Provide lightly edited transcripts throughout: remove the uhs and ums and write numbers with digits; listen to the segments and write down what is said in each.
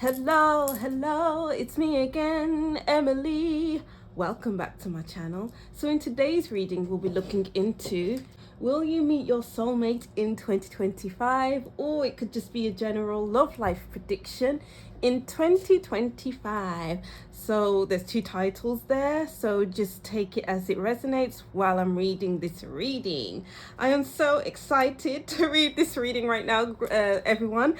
Hello, it's me again, Emily. Welcome back to my channel. So in today's reading, we'll be looking into will you meet your soulmate in 2025, or it could just be a general love life prediction in 2025. So there's two titles there, so just take it as it resonates while I'm reading this reading. I am so excited to read this reading right now, everyone.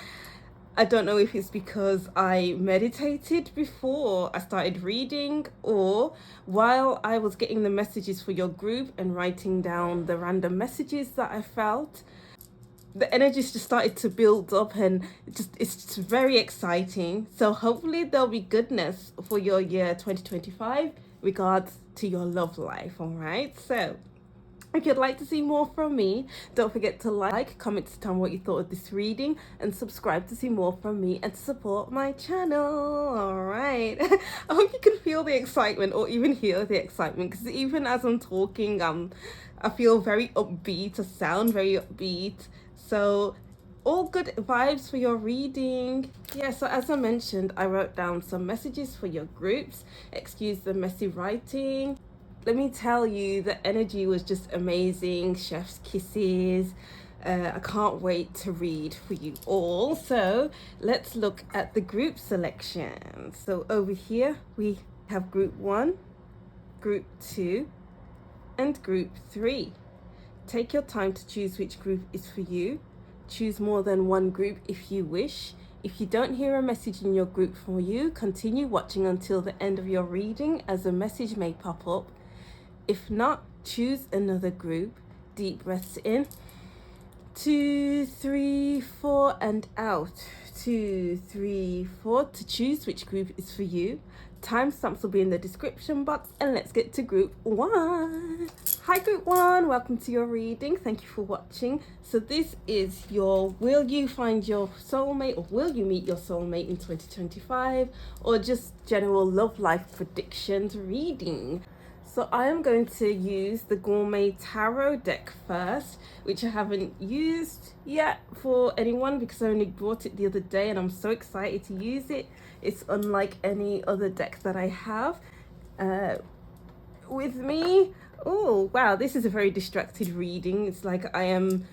I don't know if it's because I meditated before I started reading, or while I was getting the messages for your group and writing down the random messages that I felt, the energies just started to build up, and it's just very exciting. So hopefully there'll be goodness for your year 2025 regards to your love life. All right, so if you'd like to see more from me, don't forget to like, comment to tell me what you thought of this reading, and subscribe to see more from me and to support my channel. All right. I hope you can feel the excitement or even hear the excitement, because even as I'm talking, I feel very upbeat. I sound very upbeat. So all good vibes for your reading. Yeah, so as I mentioned, I wrote down some messages for your groups. Excuse the messy writing. Let me tell you, the energy was just amazing. Chef's kisses. I can't wait to read for you all. So let's look at the group selection. So over here we have group 1, group 2, and group 3. Take your time to choose which group is for you. Choose more than one group if you wish. If you don't hear a message in your group for you, continue watching until the end of your reading, as a message may pop up. If not, choose another group. Deep breaths in. 2, 3, 4, and out. 2, 3, 4 to choose which group is for you. Timestamps will be in the description box, and let's get to group 1. Hi group 1, welcome to your reading. Thank you for watching. So this is your will you find your soulmate, or will you meet your soulmate in 2025, or just general love life predictions reading. So I am going to use the Gourmet Tarot deck first, which I haven't used yet for anyone because I only bought it the other day and I'm so excited to use it. It's unlike any other deck that I have with me. Oh, wow, this is a very distracted reading. It's like I am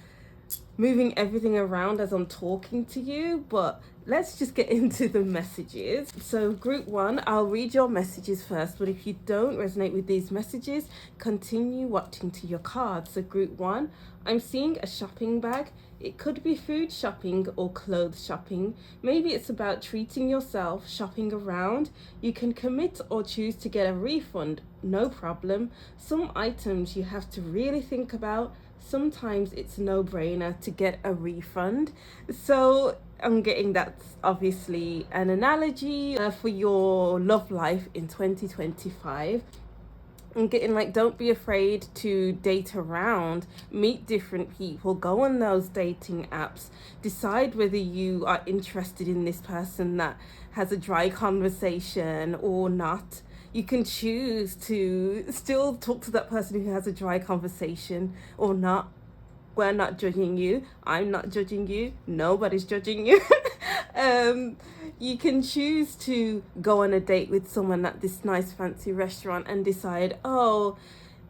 moving everything around as I'm talking to you, but let's just get into the messages. So group 1, I'll read your messages first, but if you don't resonate with these messages, continue watching to your cards. So group 1, I'm seeing a shopping bag. It could be food shopping or clothes shopping. Maybe it's about treating yourself, shopping around. You can commit or choose to get a refund, no problem. Some items you have to really think about. Sometimes it's a no-brainer to get a refund. So I'm getting that's obviously an analogy for your love life in 2025. I'm getting like, don't be afraid to date around, meet different people, go on those dating apps, decide whether you are interested in this person that has a dry conversation or not. You can choose to still talk to that person who has a dry conversation or not. We're not judging you. I'm not judging you. Nobody's judging you. You can choose to go on a date with someone at this nice fancy restaurant and decide, oh,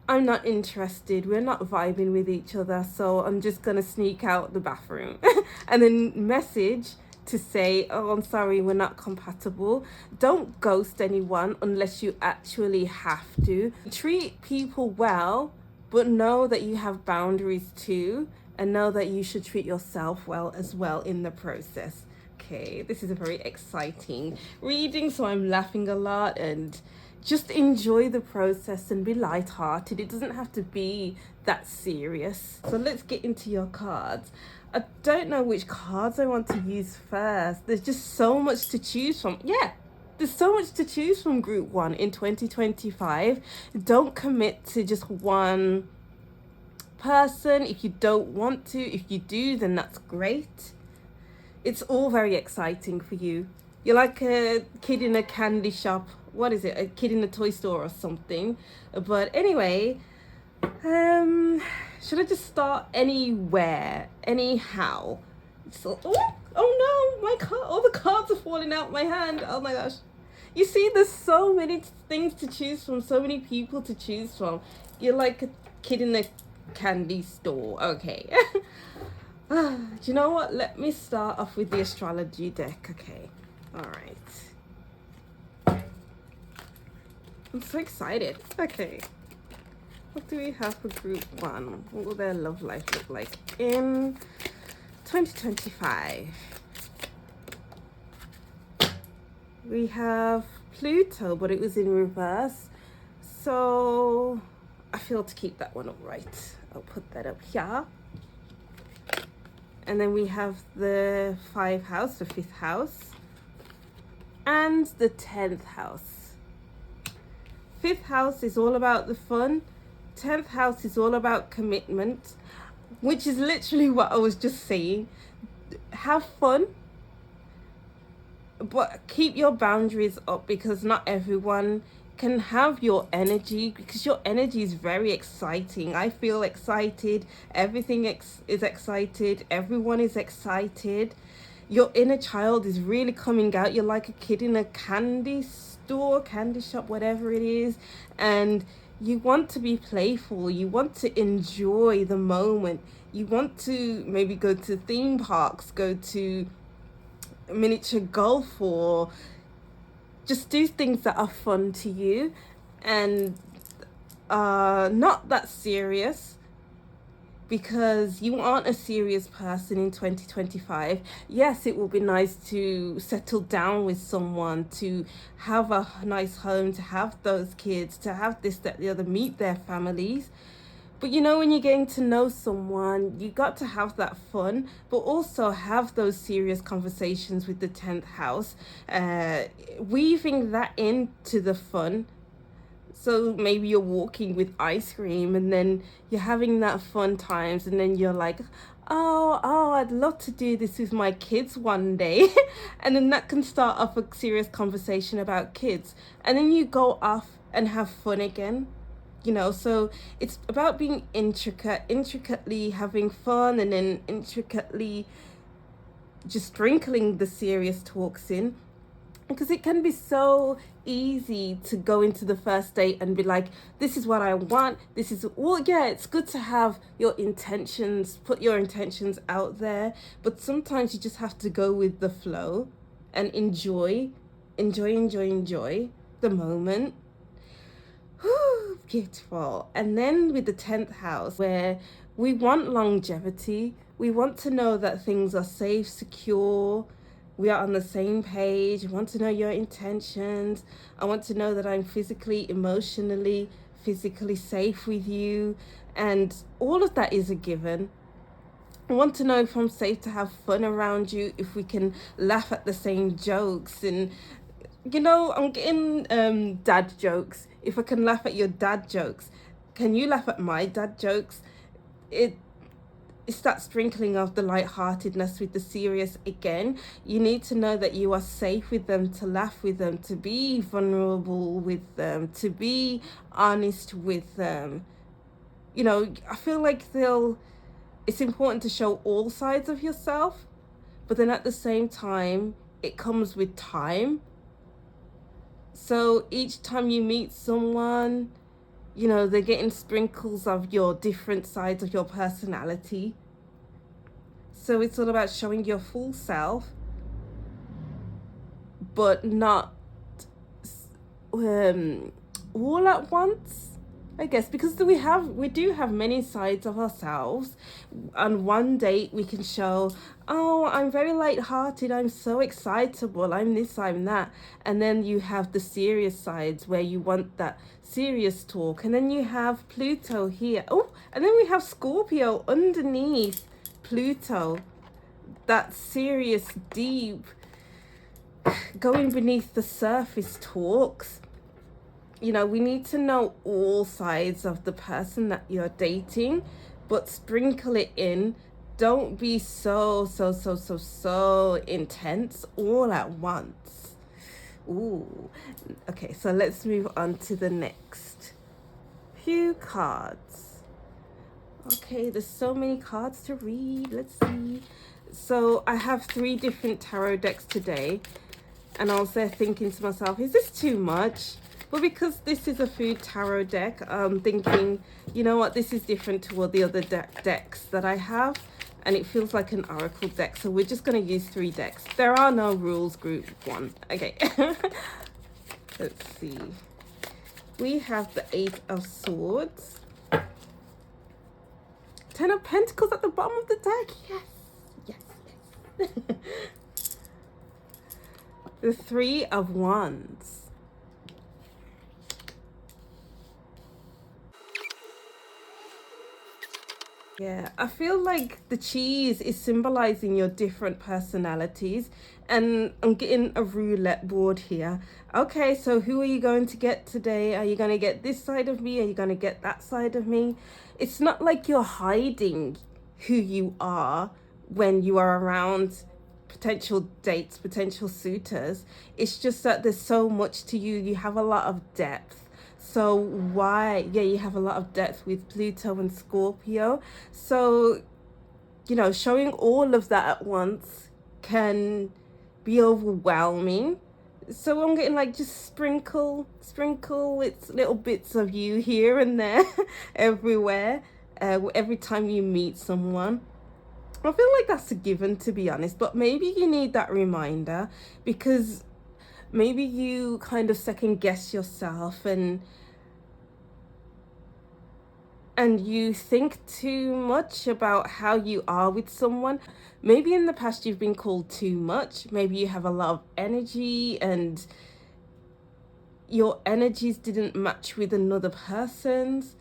I'm not interested. We're not vibing with each other, so I'm just going to sneak out the bathroom. And then message to say, oh, I'm sorry, we're not compatible. Don't ghost anyone unless you actually have to. Treat people well, but know that you have boundaries too, and know that you should treat yourself well as well in the process. Okay, this is a very exciting reading, so I'm laughing a lot, and just enjoy the process and be lighthearted. It doesn't have to be that serious. So let's get into your cards. I don't know which cards I want to use first. There's just so much to choose from. Yeah, there's so much to choose from group 1 in 2025. Don't commit to just one person if you don't want to. If you do, then that's great. It's all very exciting for you. You're like a kid in a candy shop. What is it? A kid in a toy store or something. But anyway, should I just start anywhere, anyhow? So, Oh no, my card, all the cards are falling out my hand. Oh my gosh. You see, there's so many things to choose from, so many people to choose from. You're like a kid in a candy store. Okay. Do you know what? Let me start off with the astrology deck. Okay. All right. I'm so excited. Okay. What do we have for group 1? What will their love life look like in 2025? We have Pluto, but it was in reverse. So I feel to keep that one upright. I'll put that up here. And then we have the 5th house, the 5th house, and the 10th house. 5th house is all about the fun. 10th house is all about commitment, which is literally what I was just saying. Have fun, but keep your boundaries up, because not everyone can have your energy, because your energy is very exciting. I feel excited. Everything is excited. Everyone is excited. Your inner child is really coming out. You're like a kid in a candy store, candy shop, whatever it is, and you want to be playful. You want to enjoy the moment. You want to maybe go to theme parks, go to miniature golf, or just do things that are fun to you and not that serious, because you aren't a serious person in 2025. Yes, it will be nice to settle down with someone, to have a nice home, to have those kids, to have this, that, the other, meet their families. But you know, when you're getting to know someone, you got to have that fun, but also have those serious conversations with the 10th house, weaving that into the fun. So maybe you're walking with ice cream, and then you're having that fun times, and then you're like, oh, I'd love to do this with my kids one day. And then that can start off a serious conversation about kids. And then you go off and have fun again. You know, so it's about being intricately having fun, and then intricately just sprinkling the serious talks in, because it can be so easy to go into the first date and be like, this is what I want, this is, well, yeah, it's good to have your intentions, put your intentions out there, but sometimes you just have to go with the flow and enjoy the moment. Whew, beautiful. And then with the 10th house, where we want longevity, we want to know that things are safe, secure, we are on the same page. I want to know your intentions. I want to know that I'm physically, emotionally, physically safe with you. And all of that is a given. I want to know if I'm safe to have fun around you, if we can laugh at the same jokes. And you know, I'm getting dad jokes. If I can laugh at your dad jokes, can you laugh at my dad jokes? It's that sprinkling of the lightheartedness with the serious again. You need to know that you are safe with them, to laugh with them, to be vulnerable with them, to be honest with them. You know, I feel like it's important to show all sides of yourself, but then at the same time, it comes with time. So each time you meet someone, you know, they're getting sprinkles of your different sides of your personality. So it's all about showing your full self, but not all at once, I guess, because we do have many sides of ourselves. On one date, we can show, oh, I'm very lighthearted, I'm so excitable, I'm this, I'm that. And then you have the serious sides where you want that serious talk. And then you have Pluto here. Oh, and then we have Scorpio underneath Pluto. That serious, deep, going beneath the surface talks. You know, we need to know all sides of the person that you're dating, but sprinkle it in. Don't be so intense all at once. Ooh. Okay, so let's move on to the next few cards. Okay, there's so many cards to read. Let's see. So I have 3 different tarot decks today, and I was there thinking to myself, is this too much? But because this is a food tarot deck, I'm thinking, you know what, this is different to all the other decks that I have, and it feels like an oracle deck, so we're just going to use 3 decks. There are no rules, group 1. Okay. Let's see. We have the 8 of Swords. 10 of Pentacles at the bottom of the deck. Yes. Yes. The 3 of Wands. Yeah, I feel like the cheese is symbolizing your different personalities, and I'm getting a roulette board here. Okay, so who are you going to get today? Are you going to get this side of me? Are you going to get that side of me? It's not like you're hiding who you are when you are around potential dates, potential suitors. It's just that there's so much to you. You have a lot of depth. So why, yeah, you have a lot of depth with Pluto and Scorpio. So, you know, showing all of that at once can be overwhelming. So I'm getting like just sprinkle it's little bits of you here and there, everywhere, every time you meet someone. I feel like that's a given, to be honest, but maybe you need that reminder, because maybe you kind of second guess yourself and you think too much about how you are with someone. Maybe in the past you've been called too much. Maybe you have a lot of energy and your energies didn't match with another person's,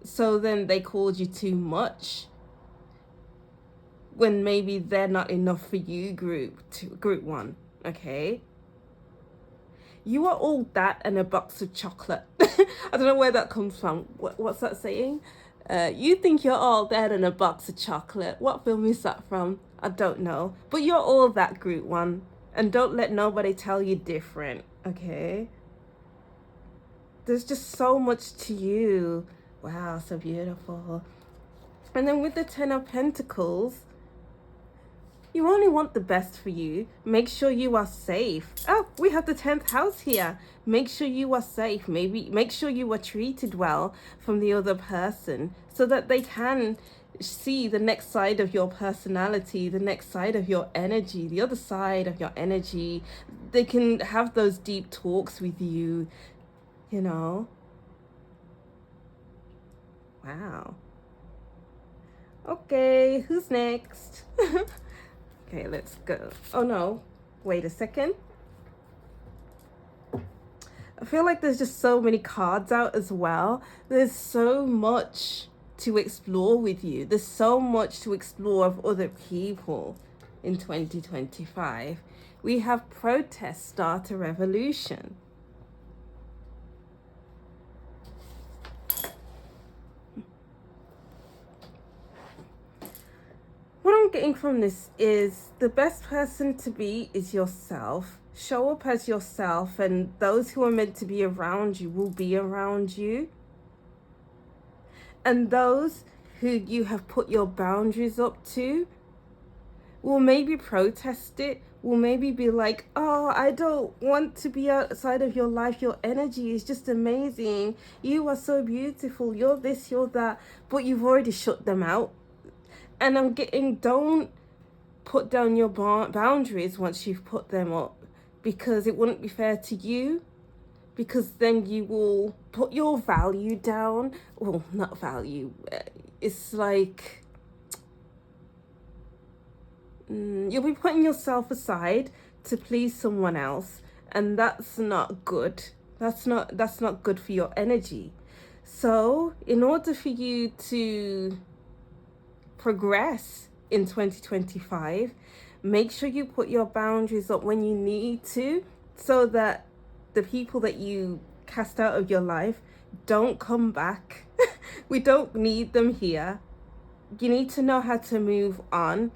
so then they called you too much when maybe they're not enough for you, group 1. Okay, you are all that and a box of chocolate. I don't know where that comes from. What's that saying? You think you're all that and a box of chocolate. What film is that from? I don't know. But you're all that, group 1. And don't let nobody tell you different, okay? There's just so much to you. Wow, so beautiful. And then with the 10 of Pentacles, you only want the best for you. Make sure you are safe. Oh, we have the 10th house here. Make sure you are safe. Maybe make sure you are treated well from the other person, so that they can see the next side of your personality, the next side of your energy, the other side of your energy. They can have those deep talks with you, you know. Wow. Okay, who's next? Okay, let's go. Oh no, wait a second. I feel like there's just so many cards out as well. There's so much to explore with you. There's so much to explore of other people in 2025. We have protest, start a revolution. What I'm getting from this is the best person to be is yourself. Show up as yourself, and those who are meant to be around you will be around you. And those who you have put your boundaries up to will maybe protest it, will maybe be like, oh, I don't want to be outside of your life. Your energy is just amazing. You are so beautiful. You're this, you're that. But you've already shut them out. And I'm getting, don't put down your boundaries once you've put them up, because it wouldn't be fair to you, because then you will put your value down. Well, not value. It's like you'll be putting yourself aside to please someone else, and that's not good. That's not good for your energy. So in order for you to progress in 2025, make sure you put your boundaries up when you need to, so that the people that you cast out of your life don't come back. We don't need them here. You need to know how to move on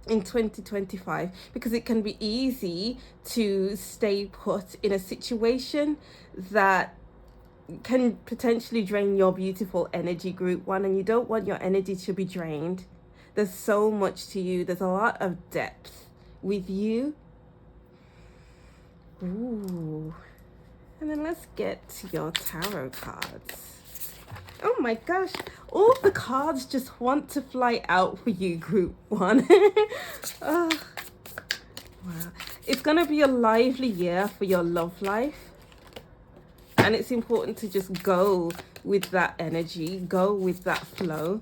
in 2025, because it can be easy to stay put in a situation that can potentially drain your beautiful energy, group 1, and you don't want your energy to be drained. There's so much to you. There's a lot of depth with you. Ooh. And then let's get to your tarot cards. Oh my gosh, all the cards just want to fly out for you, group 1. Oh, wow. It's going to be a lively year for your love life. And it's important to just go with that energy, go with that flow.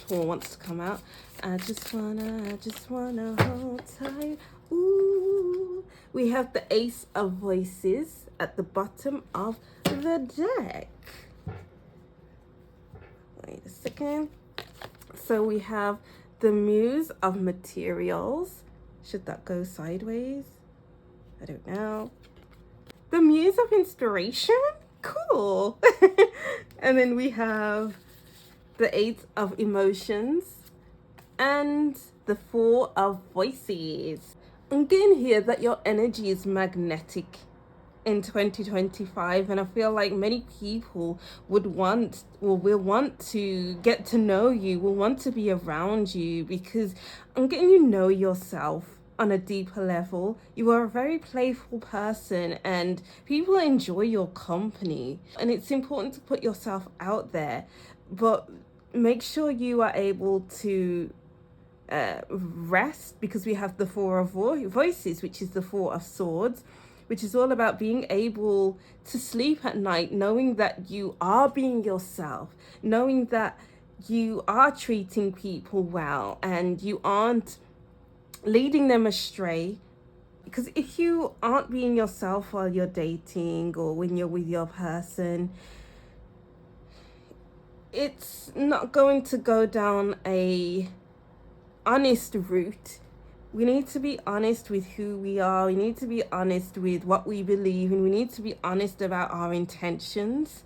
Who wants to come out? I just wanna hold tight. Ooh. We have the Ace of Voices at the bottom of the deck. Wait a second. So we have the Muse of Materials. Should that go sideways? I don't know. The Muse of Inspiration? Cool. And then we have the Eight of Emotions and the Four of Voices. I'm getting here that your energy is magnetic in 2025, and I feel like many people would want or will want to get to know you, will want to be around you, because I'm getting you know yourself on a deeper level. You are a very playful person and people enjoy your company, and it's important to put yourself out there, but make sure you are able to rest, because we have the Four of Voices, which is the Four of Swords, which is all about being able to sleep at night knowing that you are being yourself, knowing that you are treating people well and you aren't leading them astray. Because if you aren't being yourself while you're dating or when you're with your person, it's not going to go down a honest route. We need to be honest with who we are. We need to be honest with what we believe, and we need to be honest about our intentions.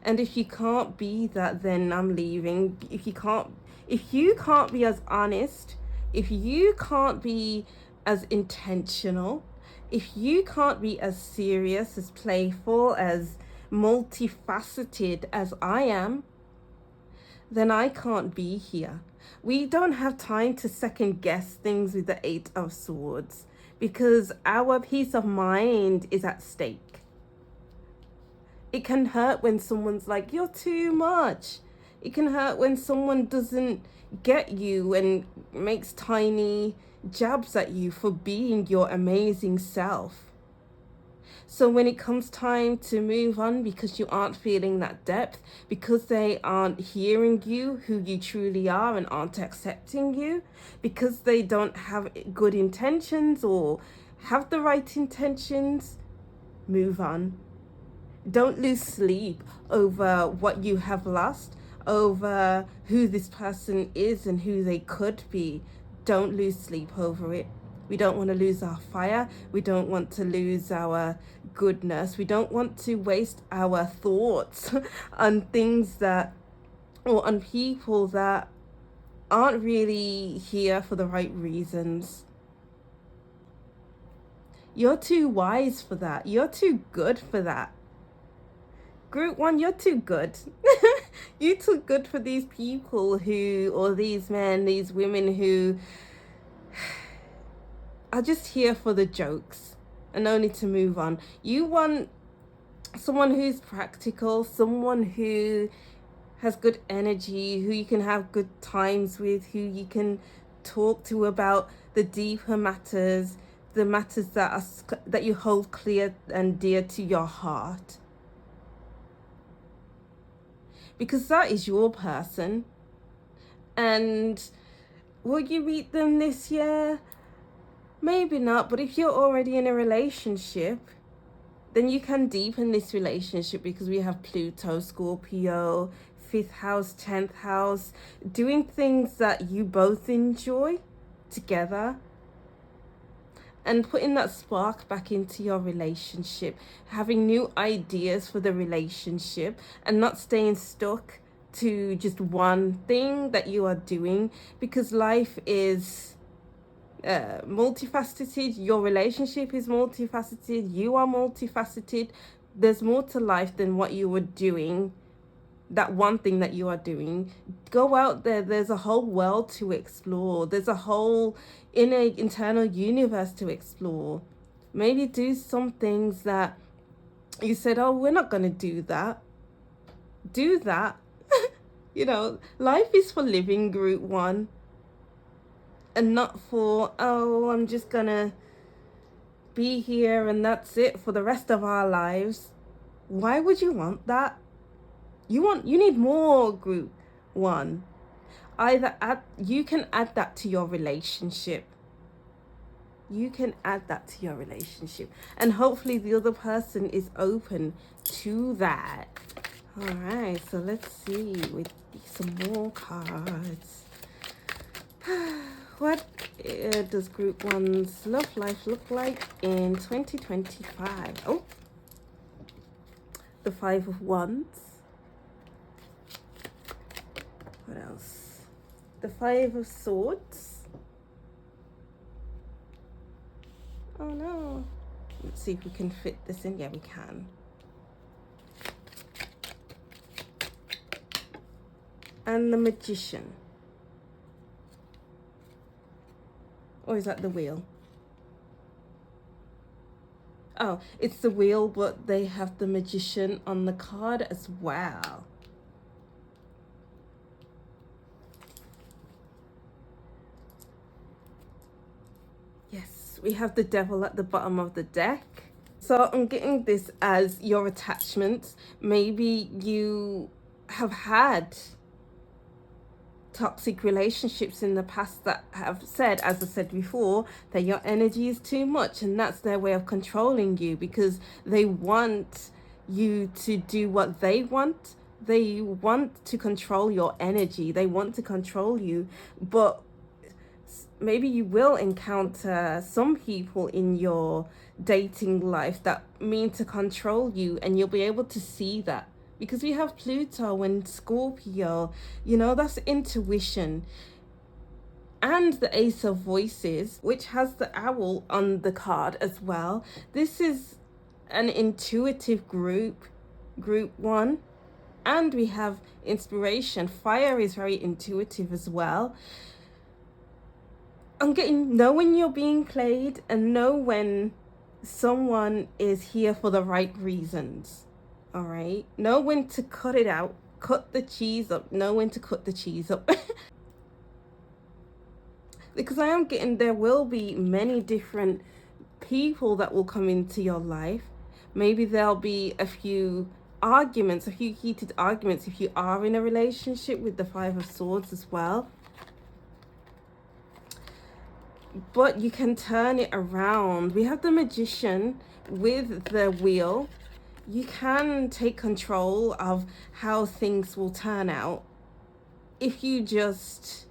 And if you can't be that, then I'm leaving. If you can't be as honest, if you can't be as intentional, if you can't be as serious, as playful, as multifaceted as I am, then I can't be here. We don't have time to second guess things with the Eight of Swords, because our peace of mind is at stake. It can hurt when someone's like, you're too much. It can hurt when someone doesn't get you and makes tiny jabs at you for being your amazing self. So when it comes time to move on because you aren't feeling that depth, because they aren't hearing you, who you truly are, and aren't accepting you, because they don't have good intentions or have the right intentions, move on. Don't lose sleep over what you have lost, over who this person is and who they could be. Don't lose sleep over it. We don't want to lose our fire. We don't want to lose our goodness. We don't want to waste our thoughts on things that, or on people that aren't really here for the right reasons. You're too wise for that. You're too good for that. Group 1, you're too good. You're too good for these people who, or these men, these women who are just here for the jokes and only to move on. You want someone who's practical, someone who has good energy, who you can have good times with, who you can talk to about the deeper matters, the matters that you hold clear and dear to your heart. Because that is your person. And will you meet them this year? Maybe not, but if you're already in a relationship, then you can deepen this relationship, because we have Pluto, Scorpio, 5th house, 10th house, doing things that you both enjoy together and putting that spark back into your relationship, having new ideas for the relationship and not staying stuck to just one thing that you are doing, because life is multifaceted. Your relationship is multifaceted. You are multifaceted. there's more to life than what you were doing, that one thing that you are doing. Go out there. There's a whole world to explore. There's a whole internal universe to explore. Maybe do some things that you said, oh, we're not going to do that. Do that. You know, life is for living, group one, and not for, oh, I'm just going to be here and that's it for the rest of our lives. Why would you want that? You need more, group one. You can add that to your relationship. You can add that to your relationship. And hopefully the other person is open to that. All right, so let's see with some more cards. What does group one's love life look like in 2025? Oh, the 5 of Wands. What else? The 5 of Swords. Oh no. Let's see if we can fit this in. Yeah, we can. And the Magician. Or is that the Wheel? Oh, it's the Wheel, but they have the Magician on the card as well. Yes, we have the Devil at the bottom of the deck. So I'm getting this as your attachments. Maybe you have had toxic relationships in the past that have said, as I said before, that your energy is too much, and that's their way of controlling you because they want you to do what they want. They want to control your energy. They want to control you, but maybe you will encounter some people in your dating life that mean to control you, and you'll be able to see that. Because we have Pluto and Scorpio, you know, that's intuition. And the Ace of Voices, which has the owl on the card as well. This is an intuitive group one. And we have inspiration. Fire is very intuitive as well. I'm getting know when you're being played and know when someone is here for the right reasons. All right, know when to cut it out, cut the cheese up, know when to cut the cheese up. Because I am getting there will be many different people that will come into your life. Maybe there'll be a few arguments, a few heated arguments if you are in a relationship with the 5 of Swords as well. But you can turn it around. We have the Magician with the Wheel. You can take control of how things will turn out if you just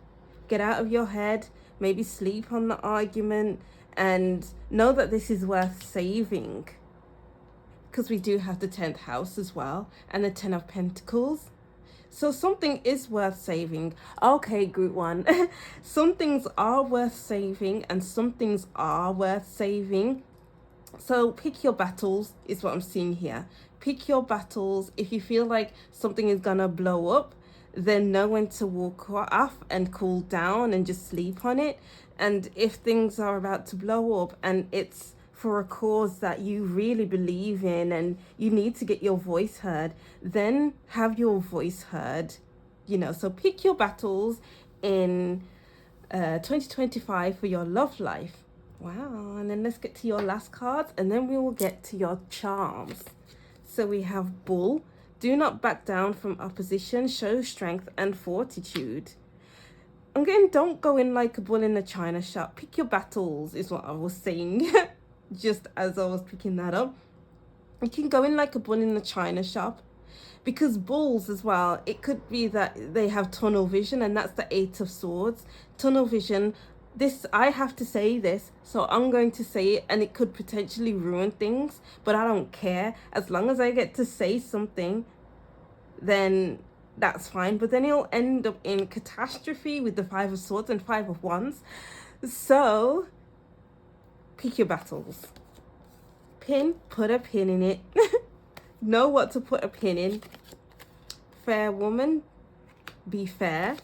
get out of your head, maybe sleep on the argument, and know that this is worth saving. Because we do have the 10th house as well, and the 10 of Pentacles. So something is worth saving. Okay, group one. Some things are worth saving, and some things are worth saving. So pick your battles is what I'm seeing here. Pick your battles. If you feel like something is gonna blow up, then know when to walk off and cool down and just sleep on it. And if things are about to blow up and it's for a cause that you really believe in and you need to get your voice heard, then have your voice heard. You know, so pick your battles in 2025 for your love life. Wow, and then let's get to your last cards and then we will get to your charms. So we have Bull. Do not back down from opposition. Show strength and fortitude. I'm getting don't go in like a bull in a china shop. Pick your battles is what I was saying. Just as I was picking that up. You can go in like a bull in a china shop. Because bulls as well, it could be that they have tunnel vision, and that's the 8 of Swords. Tunnel vision. This, I have to say this, so I'm going to say it, and it could potentially ruin things, but I don't care. As long as I get to say something, then that's fine. But then it'll end up in catastrophe with the 5 of Swords and 5 of Wands. So pick your battles. Put a pin in it. Know what to put a pin in. Fair woman, be fair.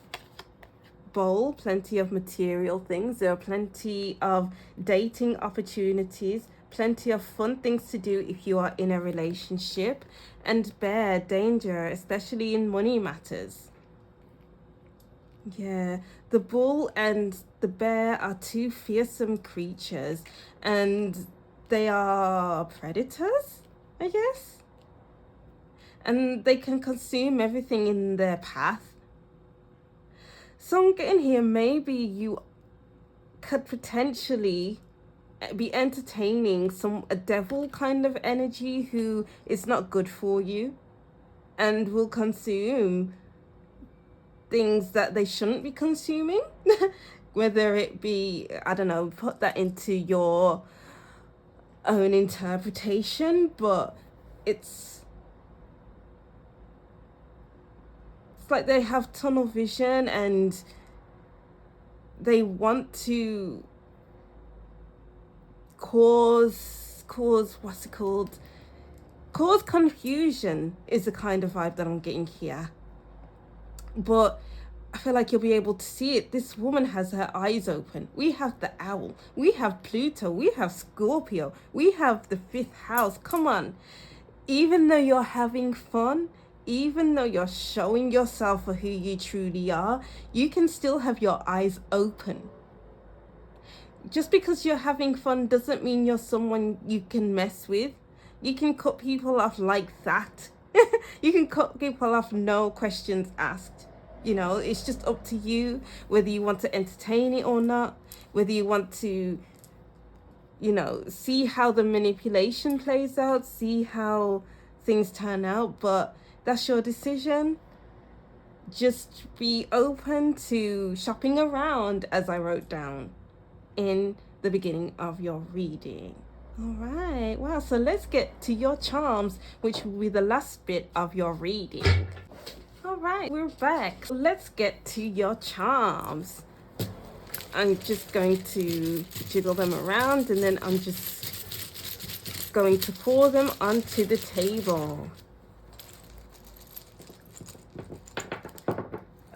Bold, plenty of material things. There are plenty of dating opportunities, plenty of fun things to do if you are in a relationship. And bear, danger, especially in money matters. Yeah, the bull and the bear are two fearsome creatures, and they are predators, I guess. And they can consume everything in their path. So I'm getting here, maybe you could potentially be entertaining a devil kind of energy who is not good for you and will consume things that they shouldn't be consuming. Whether it be, I don't know, put that into your own interpretation, but it's like they have tunnel vision and they want to cause what's it called? Cause confusion is the kind of vibe that I'm getting here. But I feel like you'll be able to see it. This woman has her eyes open. We have the owl. We have Pluto. We have Scorpio. We have the fifth house. Come on. Even though you're having fun, even though you're showing yourself for who you truly are, you can still have your eyes open. Just because you're having fun doesn't mean you're someone you can mess with. You can cut people off like that. You can cut people off, no questions asked. You know, it's just up to you whether you want to entertain it or not, whether you want to, you know, see how the manipulation plays out, see how things turn out. But that's your decision. Just be open to shopping around, as I wrote down in the beginning of your reading. All right, wow, so let's get to your charms, which will be the last bit of your reading. All right, we're back. Let's get to your charms. I'm just going to jiggle them around and then I'm just going to pour them onto the table.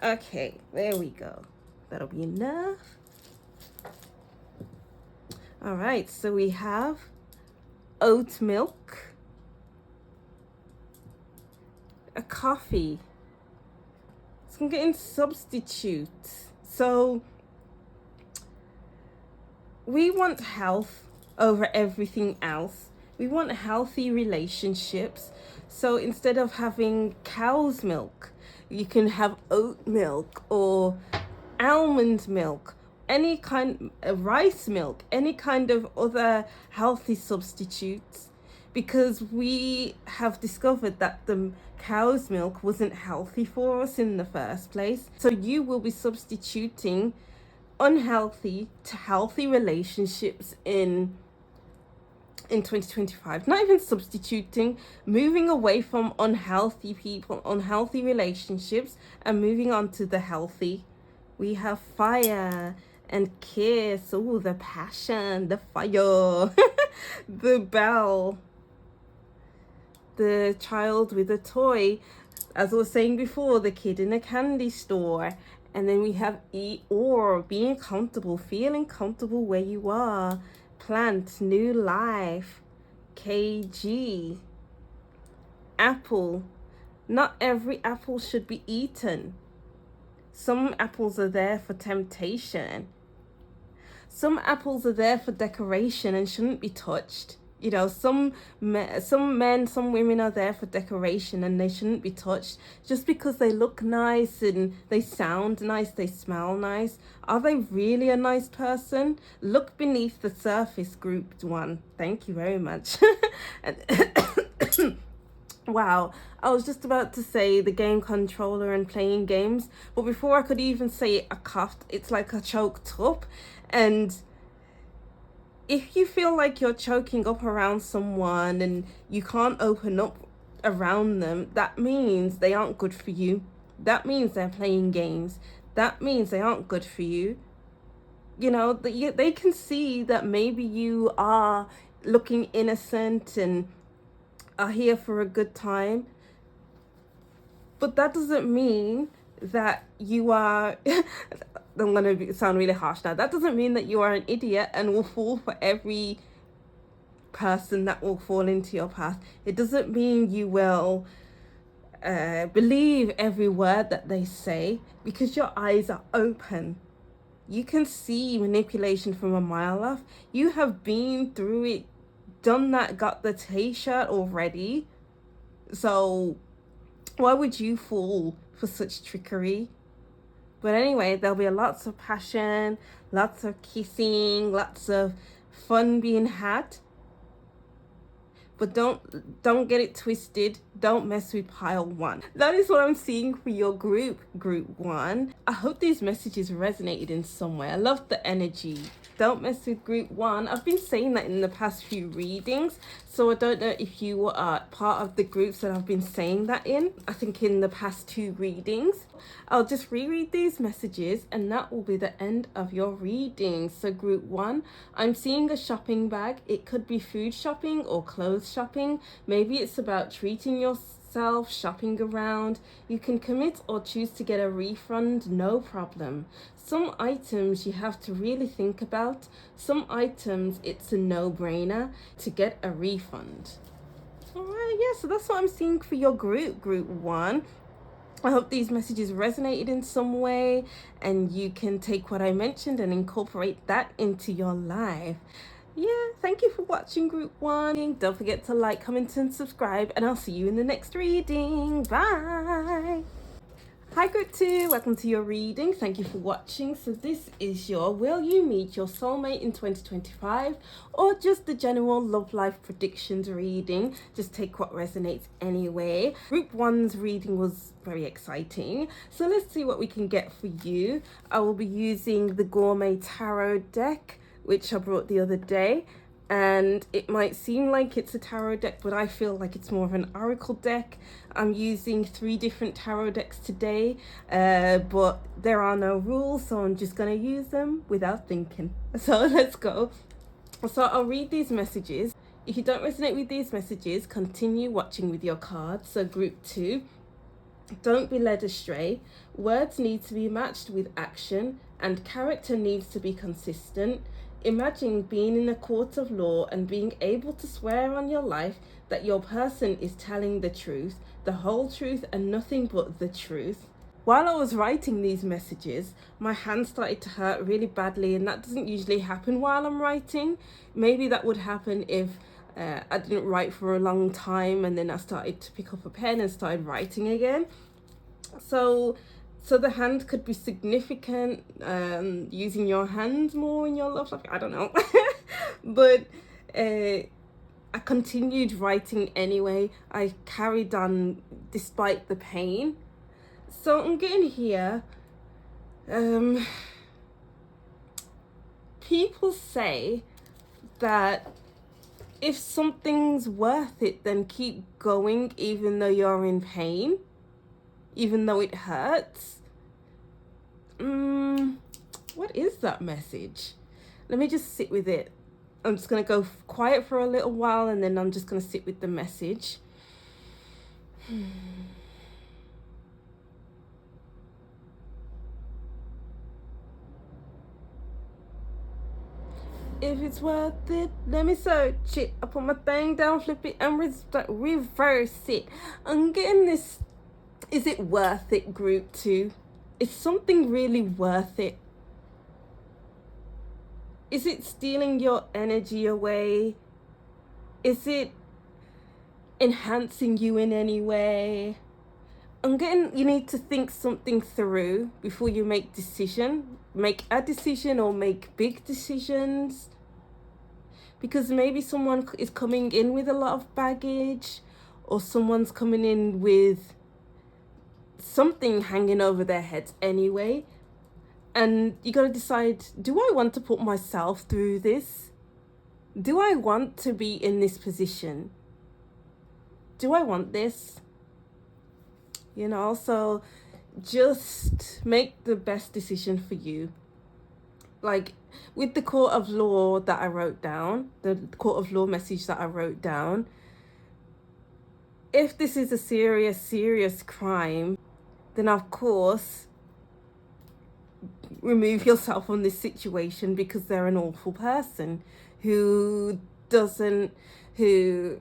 Okay, there we go. That'll be enough. All right, so we have oat milk, a coffee. So I'm getting substitutes. So we want health over everything else. We want healthy relationships. So instead of having cow's milk, you can have oat milk or almond milk, any kind of rice milk, any kind of other healthy substitutes, because we have discovered that the cow's milk wasn't healthy for us in the first place. So you will be substituting unhealthy to healthy relationships in 2025. Not even substituting, moving away from unhealthy people, unhealthy relationships, and moving on to the healthy. We have fire and kiss. Oh, the passion, the fire. The bell, the child with a toy, as I was saying before, the kid in a candy store. And then we have or being comfortable, feeling comfortable where you are. Plant, new life. KG, apple. Not every apple should be eaten. Some apples are there for temptation. Some apples are there for decoration and shouldn't be touched. You know, some men, some women are there for decoration and they shouldn't be touched just because they look nice and they sound nice, they smell nice. Are they really a nice person? Look beneath the surface, group one. Thank you very much. Wow, I was just about to say the game controller and playing games, but before I could even say it, I coughed. It's like I choked up. And if you feel like you're choking up around someone and you can't open up around them, that means they aren't good for you. That means they're playing games. That means they aren't good for you. You know, they can see that maybe you are looking innocent and are here for a good time. But that doesn't mean that you are, I'm going to sound really harsh now, that doesn't mean that you are an idiot and will fall for every person that will fall into your path. It doesn't mean you will believe every word that they say, because your eyes are open. You can see manipulation from a mile off. You have been through it, done that, got the t-shirt already. So why would you fall for such trickery? But anyway, there'll be lots of passion, lots of kissing, lots of fun being had. But don't get it twisted. Don't mess with pile one. That is what I'm seeing for your group one. I hope these messages resonated in some way. I love the energy. Don't mess with group one. I've been saying that in the past few readings, so I don't know if you are part of the groups that I've been saying that in. I think in the past 2 readings. I'll just reread these messages and that will be the end of your reading. So group one, I'm seeing a shopping bag. It could be food shopping or clothes shopping. Maybe it's about treating yourself, shopping around. You can commit or choose to get a refund, no problem. Some items you have to really think about. Some items it's a no-brainer to get a refund. All right, yeah, so that's what I'm seeing for your group one. I hope these messages resonated in some way and you can take what I mentioned and incorporate that into your life. Yeah, thank you for watching group one. Don't forget to like, comment and subscribe, and I'll see you in the next reading. Bye. Hi group 2, welcome to your reading. Thank you for watching. So this is your will you meet your soulmate in 2025, or just the general love life predictions reading. Just take what resonates anyway. Group 1's reading was very exciting, so let's see what we can get for you. I will be using the Gourmet Tarot deck, which I brought the other day, and it might seem like it's a tarot deck, but I feel like it's more of an oracle deck. I'm using 3 different tarot decks today, but there are no rules, so I'm just gonna use them without thinking. So let's go. So I'll read these messages. If you don't resonate with these messages, continue watching with your cards. So group 2, don't be led astray. Words need to be matched with action, and character needs to be consistent. Imagine being in a court of law and being able to swear on your life that your person is telling the truth, the whole truth, and nothing but the truth. While I was writing these messages, my hand started to hurt really badly, and that doesn't usually happen while I'm writing. Maybe that would happen if I didn't write for a long time and then I started to pick up a pen and started writing again. So the hand could be significant, using your hands more in your love life, I don't know. But I continued writing anyway. I carried on despite the pain. So I'm getting here, people say that if something's worth it, then keep going even though you're in pain, even though it hurts. What is that message? Let me just sit with it. I'm just going to go quiet for a little while and then I'm just going to sit with the message. If it's worth it, let me search it. I put my thing down, flip it and reverse it. I'm getting this. Is it worth it, group 2? Is something really worth it? Is it stealing your energy away? Is it enhancing you in any way? I'm getting you need to think something through before you make a decision or make big decisions. Because maybe someone is coming in with a lot of baggage, or someone's coming in with something hanging over their heads anyway. And you got to decide, do I want to put myself through this? Do I want to be in this position? Do I want this? You know, so just make the best decision for you. Like with the court of law that I wrote down, the court of law message that I wrote down, if this is a serious crime, then of course remove yourself from this situation, because they're an awful person who doesn't have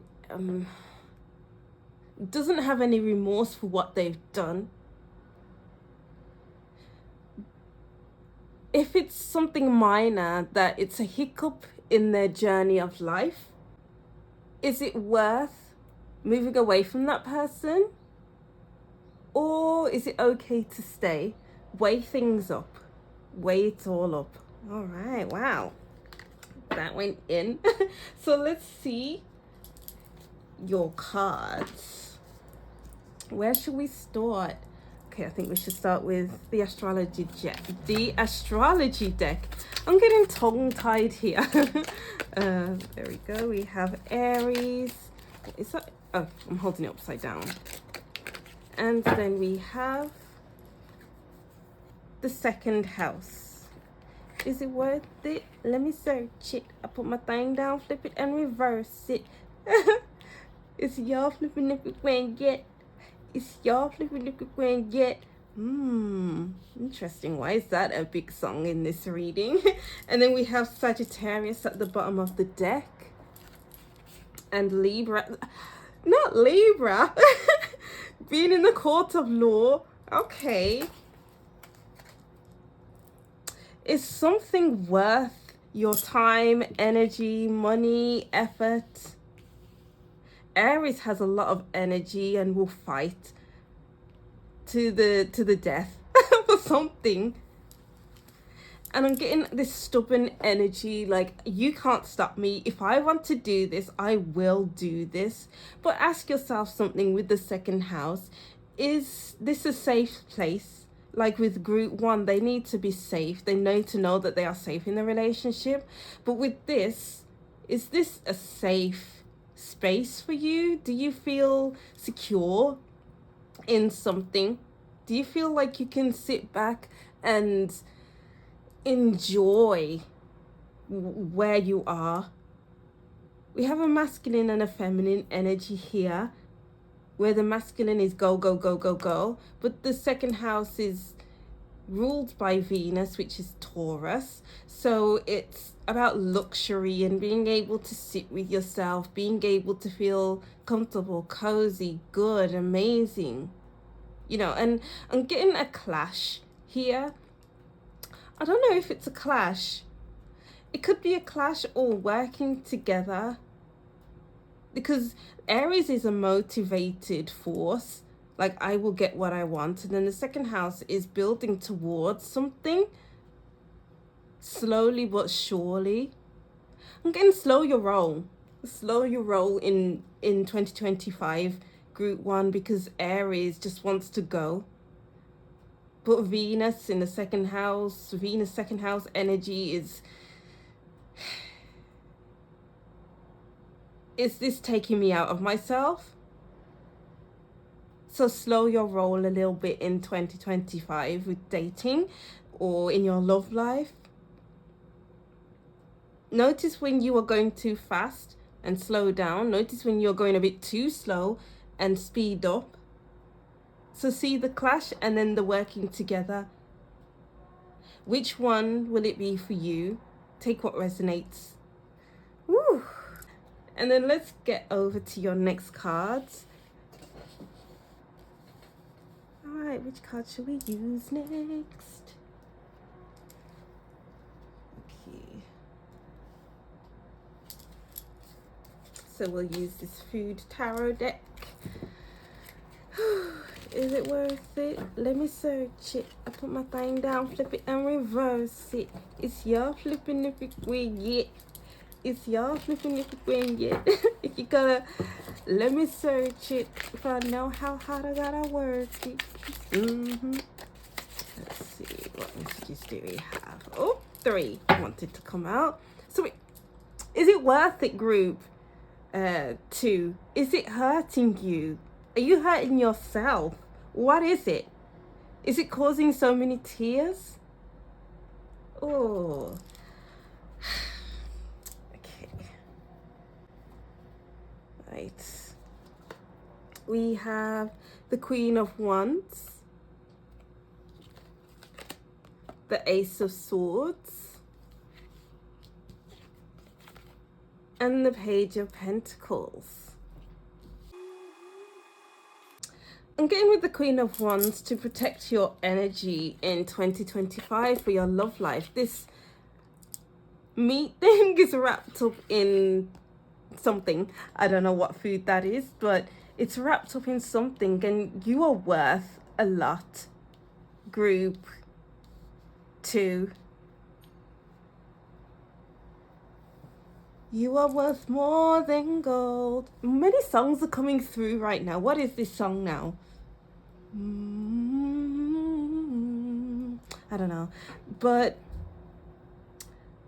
any remorse for what they've done. If it's something minor, that it's a hiccup in their journey of life, is it worth moving away from that person? Or is it okay to stay? Weigh things up. Weigh it all up. All right, wow. That went in. So let's see your cards. Where should we start? Okay, I think we should start with the astrology deck. I'm getting tongue-tied here. There we go. We have Aries. Is that? Oh, I'm holding it upside down. And then we have the second house. Is it worth it? Let me search it. I put my thing down, flip it, and reverse it. It's y'all flipping if it went yet. It's y'all flipping if it went yet. Interesting. Why is that a big song in this reading? And then we have Sagittarius at the bottom of the deck. And Libra. Not Libra. Being in the court of law. Okay. Is something worth your time, energy, money, effort? Aries has a lot of energy and will fight to the death for something. And I'm getting this stubborn energy, like, you can't stop me. If I want to do this, I will do this. But ask yourself something with the second house. Is this a safe place? Like with group one, they need to be safe. They need to know that they are safe in the relationship. But with this, is this a safe space for you? Do you feel secure in something? Do you feel like you can sit back and enjoy where you are? We have a masculine and a feminine energy here, where the masculine is go, go, go, go, go. But the second house is ruled by Venus, which is Taurus. So it's about luxury and being able to sit with yourself, being able to feel comfortable, cozy, good, amazing. You know, and I'm getting a clash here. I don't know if it's a clash. It could be a clash or working together. Because Aries is a motivated force. Like, I will get what I want. And then the second house is building towards something. Slowly but surely. I'm getting slow your roll. Slow your roll in 2025, group one, because Aries just wants to go. But Venus in the second house, Venus second house energy is this taking me out of myself? So slow your roll a little bit in 2025 with dating or in your love life. Notice when you are going too fast and slow down. Notice when you're going a bit too slow and speed up. So see the clash and then the working together. Which one will it be for you? Take what resonates. Woo! And then let's get over to your next cards. All right, which card should we use next? Okay. So we'll use this food tarot deck. Is it worth it? Let me search it. I put my thing down, flip it and reverse it. It's y'all flipping if it win yet. It's y'all flipping if it win yet. You gotta let me search it if I know how hard I gotta work it. Let's see, what messages do we have? Oh, 3 wanted to come out. So is it worth it, group 2? Is it hurting you? Are you hurting yourself? What is it? Is it causing so many tears? Oh. Okay. Right. we have the Queen of Wands, the Ace of Swords, and the Page of Pentacles. I'm getting with the Queen of Wands to protect your energy in 2025 for your love life. This meat thing is wrapped up in something. I don't know what food that is, but it's wrapped up in something, and you are worth a lot. Group 2. You are worth more than gold. Many songs are coming through right now. What is this song now? I don't know. But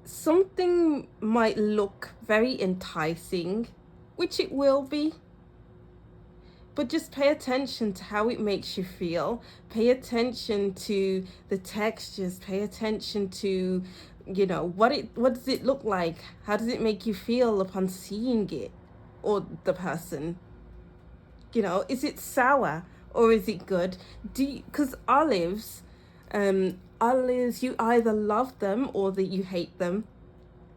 something might look very enticing, which it will be. But just pay attention to how it makes you feel. Pay attention to the textures. Pay attention to, you know, what does it look like? How does it make you feel upon seeing it or the person? You know, is it sour or is it good? Because olives, you either love them or that you hate them.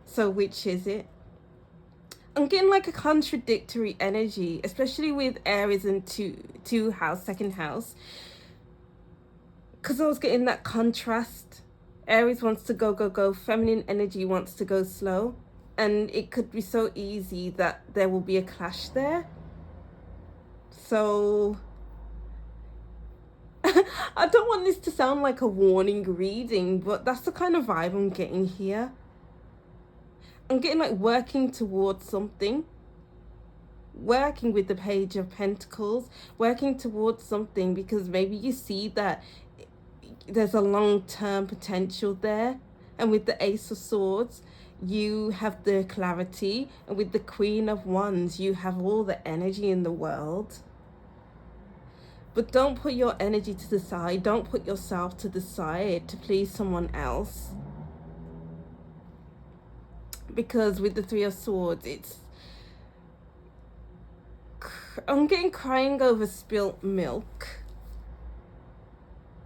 So which is it? I'm getting like a contradictory energy, especially with Aries and two house, second house. Because I was getting that contrast. Aries wants to go, go, go. Feminine energy wants to go slow. And it could be so easy that there will be a clash there. So I don't want this to sound like a warning reading, but that's the kind of vibe I'm getting here. I'm getting like working towards something. Working with the Page of Pentacles. Working towards something because maybe you see that there's a long-term potential there. And with the Ace of Swords, you have the clarity. And with the Queen of Wands, you have all the energy in the world. But don't put your energy to the side. Don't put yourself to the side to please someone else. Because with the Three of Swords, I'm getting crying over spilt milk.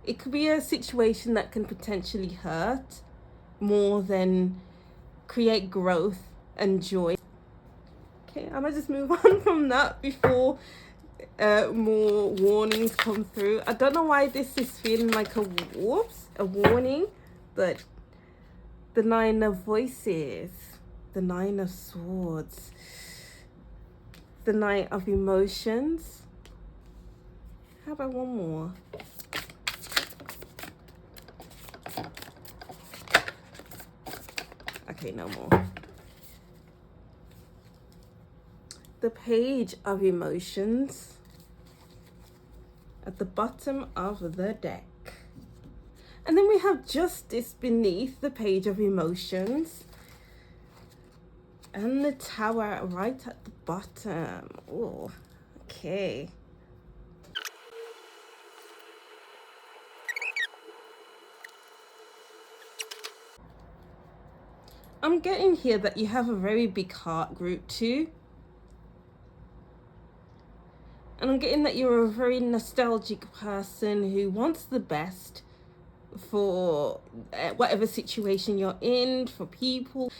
It could be a situation that can potentially hurt more than create growth and joy. Okay, I'm gonna just move on from that before more warnings come through. I don't know why this is feeling like a warning, but the Nine of Voices, the Nine of Swords, the Knight of Emotions. How about one more? Okay, no more. The Page of Emotions at the bottom of the deck. And then we have Justice beneath the Page of Emotions. And the Tower right at the bottom. Oh, okay. I'm getting here that you have a very big heart, group 2. And I'm getting that you're a very nostalgic person who wants the best for whatever situation you're in, for people.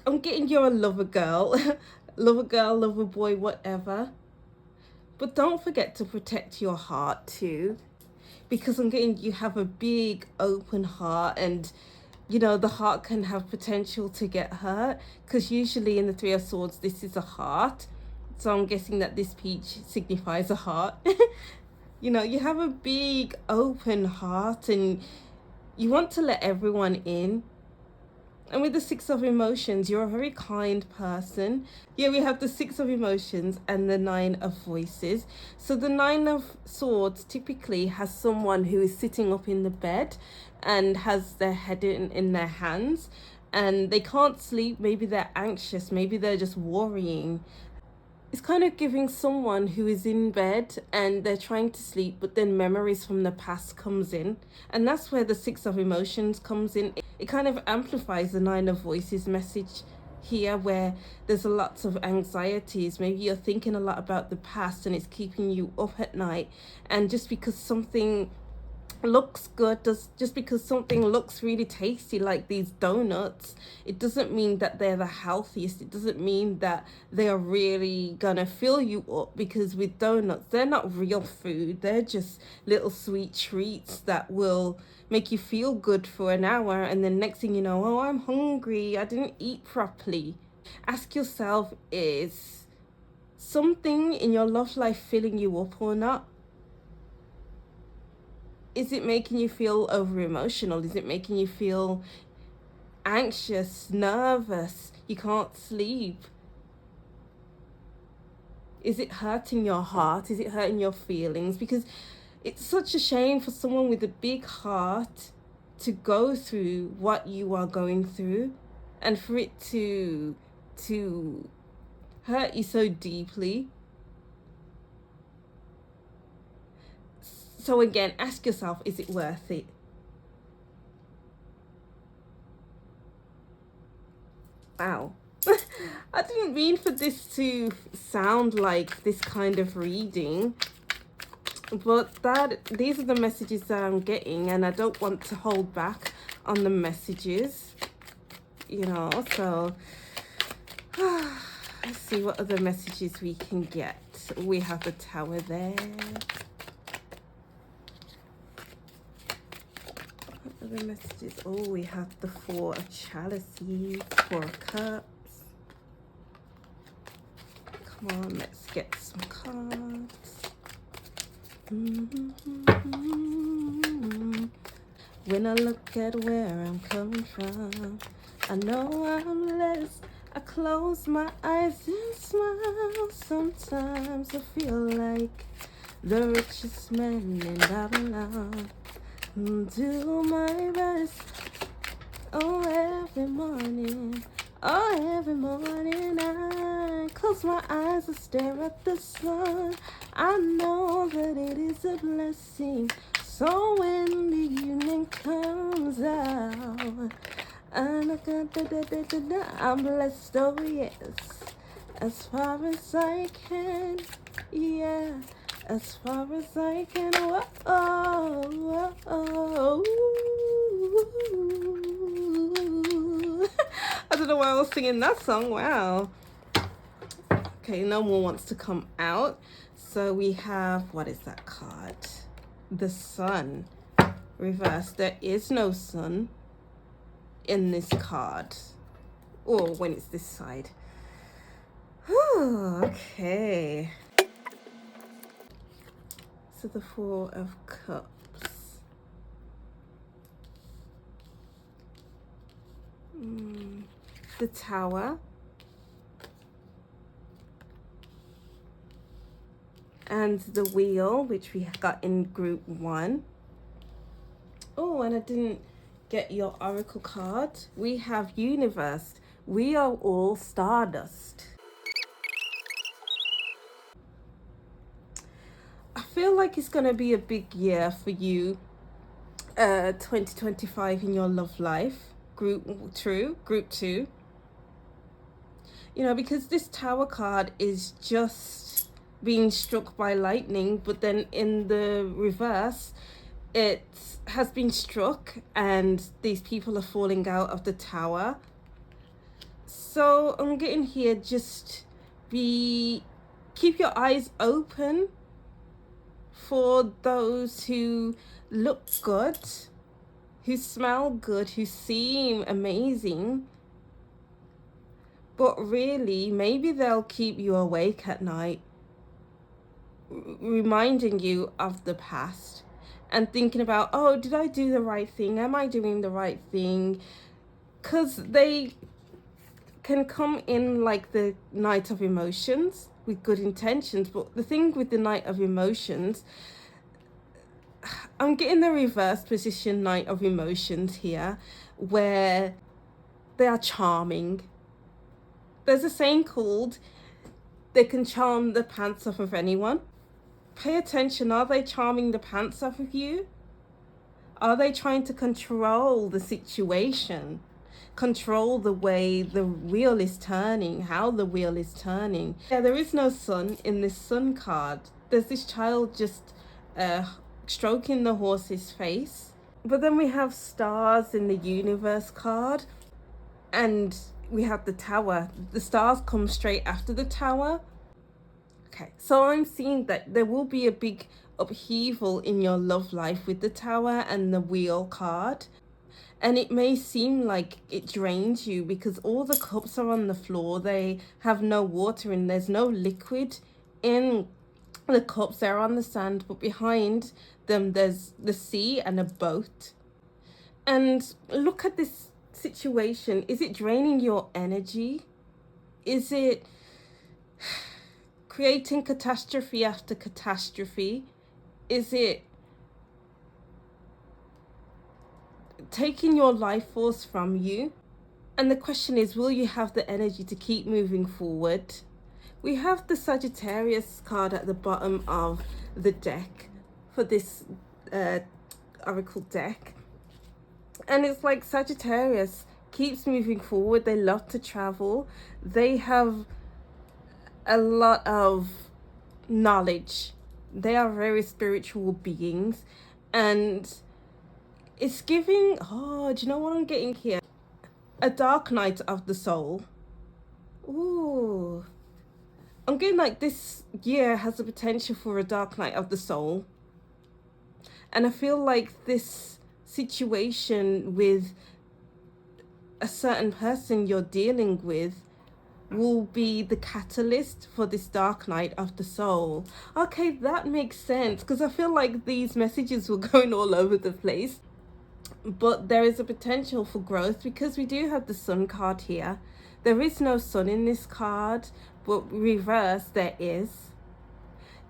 I'm getting you're a lover girl, lover boy, whatever. But don't forget to protect your heart too. Because I'm getting you have a big open heart, and you know the heart can have potential to get hurt. Because usually in the Three of Swords, this is a heart. So I'm guessing that this peach signifies a heart. You know, you have a big open heart and you want to let everyone in. And with the Six of Emotions, you're a very kind person. Yeah, we have the Six of Emotions and the Nine of Voices. So the Nine of Swords typically has someone who is sitting up in the bed and has their head in their hands. And they can't sleep. Maybe they're anxious. Maybe they're just worrying. It's kind of giving someone who is in bed and they're trying to sleep, but then memories from the past comes in. And that's where the Six of Emotions comes in. It kind of amplifies the Nine of Voices message here where there's a lots of anxieties. Maybe you're thinking a lot about the past and it's keeping you up at night. And just because something looks good, just because something looks really tasty like these donuts, it doesn't mean that they're the healthiest. It doesn't mean that they are really gonna fill you up, because with donuts, they're not real food. They're just little sweet treats that will make you feel good for an hour, and then next thing you know, oh, I'm hungry, I didn't eat properly. Ask yourself, is something in your love life filling you up or not? Is it making you feel over emotional? Is it making you feel anxious, nervous? You can't sleep? Is it hurting your heart? Is it hurting your feelings? Because it's such a shame for someone with a big heart to go through what you are going through, and for it to hurt you so deeply. So again, ask yourself, is it worth it? Wow. I didn't mean for this to sound like this kind of reading, but these are the messages that I'm getting, and I don't want to hold back on the messages, you know. So let's see what other messages we can get. We have the Tower there. Other messages. Oh, we have the Four of Chalices, Four of Cups. Come on, let's get some cards. When I look at where I'm coming from, I know I'm blessed. I close my eyes and smile. Sometimes I feel like the richest man in Babylon. Do my best, oh, every morning I close my eyes and stare at the sun. I know that it is a blessing, so when the evening comes out, I'm blessed, oh yes, as far as I can, yeah. As far as I can, whoa, whoa, whoa. I don't know why I was singing that song. Wow. Okay, no more wants to come out. So we have, what is that card? The Sun. Reverse. There is no sun in this card. Or when it's this side. Okay. So the Four of Cups. The Tower. And the Wheel, which we got in group 1. Oh, and I didn't get your Oracle card. We have Universe. We are all stardust. I feel like it's going to be a big year for you, 2025, in your love life. Group 2. You know, because this Tower card is just being struck by lightning, but then in the reverse, it has been struck and these people are falling out of the tower. So I'm getting here, just keep your eyes open for those who look good, who smell good, who seem amazing, but really maybe they'll keep you awake at night, reminding you of the past and thinking about, oh, did I do the right thing? Am I doing the right thing? Because they can come in like the Knight of Emotions with good intentions, but the thing with the Knight of Emotions, I'm getting the reverse position Knight of Emotions here, where they are charming. There's a saying called, they can charm the pants off of anyone. Pay attention, are they charming the pants off of you? Are they trying to control the situation? control the way the wheel is turning, how the wheel is turning. Yeah, there is no sun in this sun card. There's this child just stroking the horse's face. But then we have stars in the universe card, and we have the tower. The stars come straight after the tower. Okay, so I'm seeing that there will be a big upheaval in your love life with the tower and the wheel card. And it may seem like it drains you because all the cups are on the floor. They have no water and there's no liquid in the cups. They're on the sand, but behind them there's the sea and a boat. And look at this situation. Is it draining your energy? Is it creating catastrophe after catastrophe? Is it taking your life force from you? And the question is, will you have the energy to keep moving forward? We have the Sagittarius card at the bottom of the deck for this oracle deck. And it's like Sagittarius keeps moving forward. They love to travel. They have a lot of knowledge. They are very spiritual beings. And it's giving, oh, do you know what I'm getting here? A dark night of the soul. Ooh. I'm getting like this year has the potential for a dark night of the soul. And I feel like this situation with a certain person you're dealing with will be the catalyst for this dark night of the soul. Okay, that makes sense, because I feel like these messages were going all over the place. But there is a potential for growth because we do have the sun card here. There is no sun in this card, but reverse there is.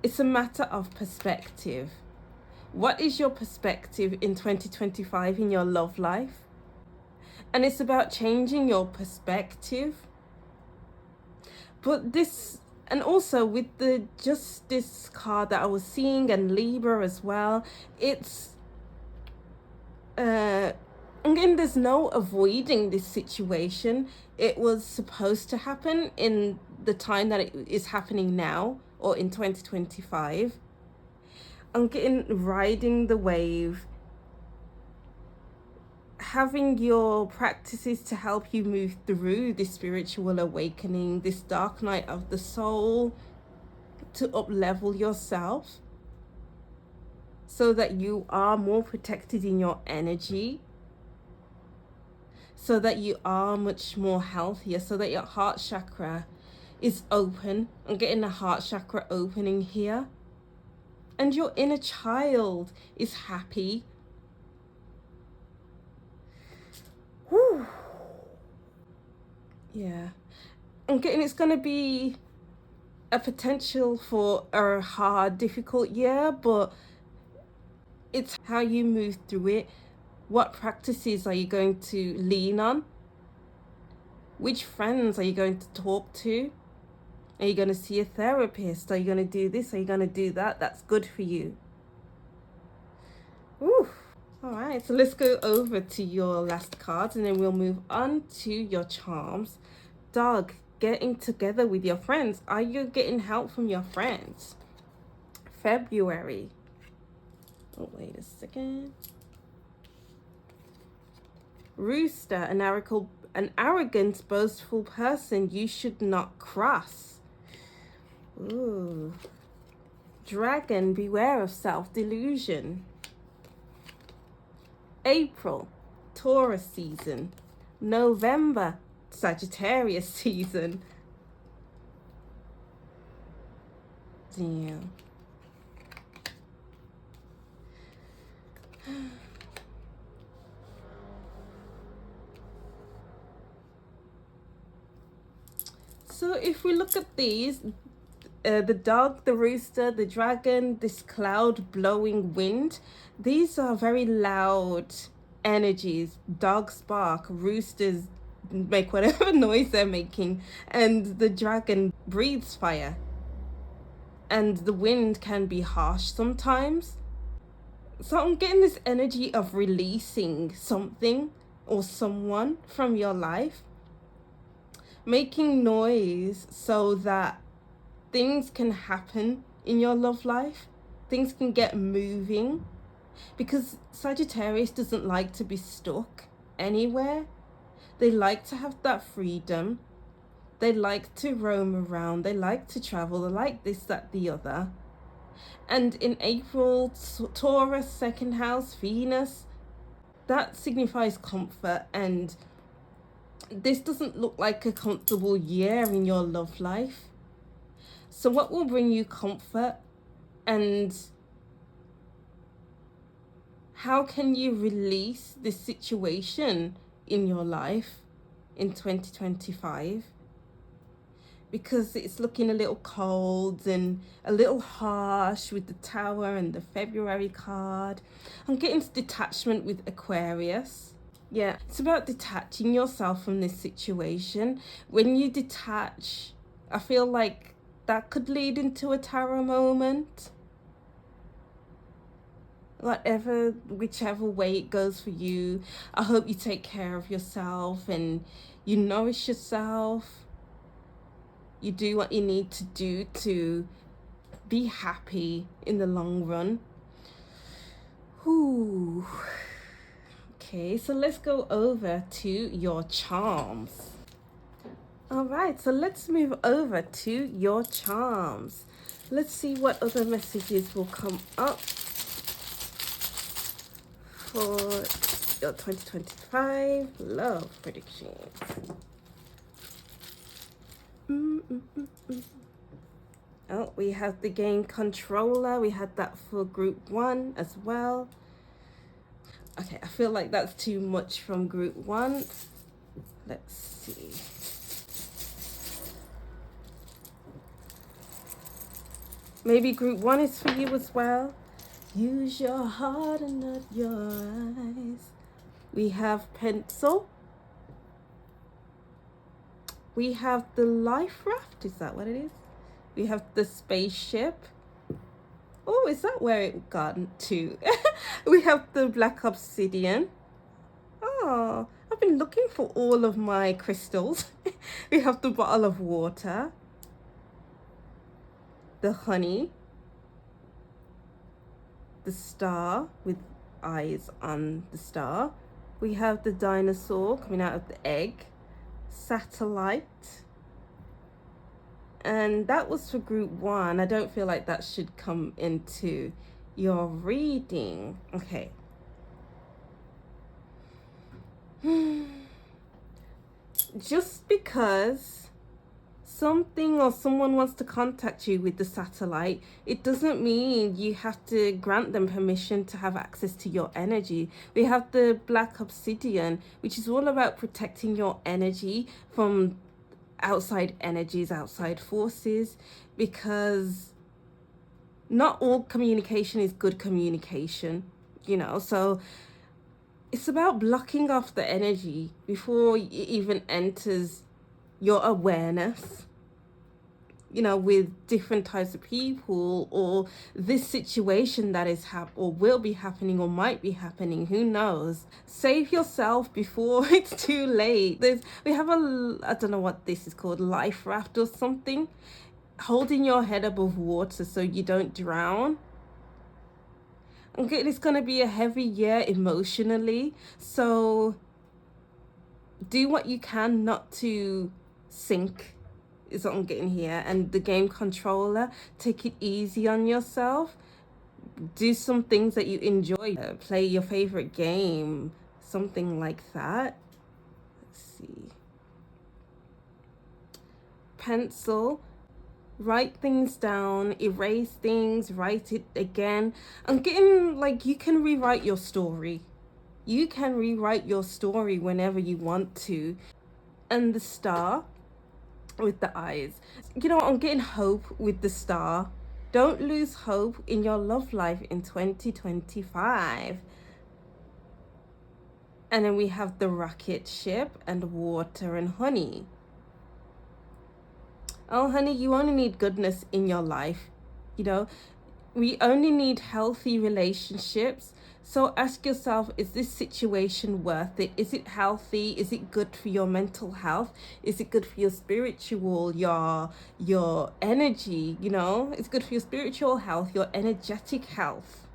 It's a matter of perspective. What is your perspective in 2025 in your love life? And it's about changing your perspective. But this, and also with the Justice card that I was seeing, and Libra as well, it's again, there's no avoiding this situation. It was supposed to happen in the time that it is happening now, or in 2025. I'm getting riding the wave, having your practices to help you move through this spiritual awakening, this dark night of the soul, to up-level yourself so that you are more protected in your energy, so that you are much more healthier, so that your heart chakra is open. I'm getting the heart chakra opening here. And your inner child is happy. Whew. Yeah. I'm getting it's going to be a potential for a hard, difficult year, but it's how you move through it. What practices are you going to lean on? Which friends are you going to talk to? Are you going to see a therapist? Are you going to do this? Are you going to do that? That's good for you. Ooh. All right, so let's go over to your last cards and then we'll move on to your charms. Dog, getting together with your friends. Are you getting help from your friends? February. Oh, wait a second. Rooster, an arrogant, boastful person you should not cross. Ooh. Dragon, beware of self-delusion. April, Taurus season. November, Sagittarius season. Damn. So if we look at these, the dog, the rooster, the dragon, this cloud blowing wind, these are very loud energies. Dogs bark, roosters make whatever noise they're making, and the dragon breathes fire. And the wind can be harsh sometimes. So I'm getting this energy of releasing something, or someone from your life, making noise so that things can happen in your love life, things can get moving, because Sagittarius doesn't like to be stuck anywhere. They like to have that freedom. They like to roam around. They like to travel. They like this, that, the other. And in April, Taurus, second house, Venus, that signifies comfort. And this doesn't look like a comfortable year in your love life. So what will bring you comfort, and how can you release this situation in your life in 2025? Because it's looking a little cold and a little harsh with the Tower and the February card. I'm getting detachment with Aquarius. Yeah, it's about detaching yourself from this situation. When you detach, I feel like that could lead into a Tower moment. Whichever way it goes for you, I hope you take care of yourself and you nourish yourself. You do what you need to do to be happy in the long run. Ooh. Okay, so let's go over to your charms. All right, so let's move over to your charms. Let's see what other messages will come up for your 2025 love predictions. Oh, we have the game controller. We had that for group 1 as well. Okay, I feel like that's too much from group 1. Let's see. Maybe group 1 is for you as well. Use your heart and not your eyes. We have pencil. We have the life raft. Is that what it is? We have the spaceship. Oh, is that where it got to? We have the black obsidian. Oh, I've been looking for all of my crystals. We have the bottle of water. The honey. The star with eyes on the star. We have the dinosaur coming out of the egg. Satellite. And that was for group 1. I don't feel like that should come into your reading. Okay. Just because something or someone wants to contact you with the satellite, it doesn't mean you have to grant them permission to have access to your energy. We have the black obsidian, which is all about protecting your energy from outside energies, outside forces, because not all communication is good communication, so it's about blocking off the energy before it even enters your awareness, with different types of people, or this situation that is or will be happening or might be happening, who knows. Save yourself before it's too late. We have I don't know what this is called, life raft or something, holding your head above water so you don't drown. Okay, it's going to be a heavy year emotionally, so do what you can not to sink, is what I'm getting here. And the game controller, take it easy on yourself. Do some things that you enjoy. Play your favorite game, something like that. Let's see. Pencil. Write things down, erase things, write it again. I'm getting like you can rewrite your story. You can rewrite your story whenever you want to. And the star with the eyes. I'm getting hope with the star. Don't lose hope in your love life in 2025. And then we have the rocket ship and water and honey. Oh, honey, you only need goodness in your life. We only need healthy relationships. So ask yourself, is this situation worth it? Is it healthy? Is it good for your mental health? Is it good for your spiritual, your energy, you know? It's good for your spiritual health, your energetic health.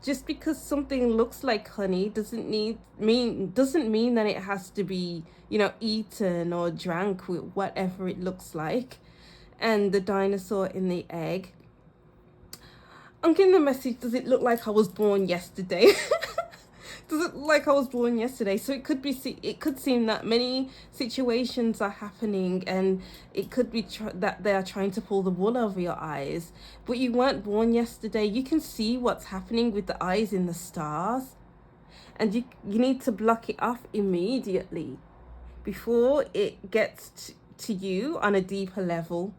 Just because something looks like honey doesn't mean that it has to be, you know, eaten or drank with whatever it looks like. And the dinosaur in the egg, I'm getting the message, does it look like I was born yesterday? Does it look like I was born yesterday? So it could seem that many situations are happening, and it could be that they are trying to pull the wool over your eyes, but you weren't born yesterday. You can see what's happening with the eyes in the stars, and you need to block it off immediately before it gets to you on a deeper level.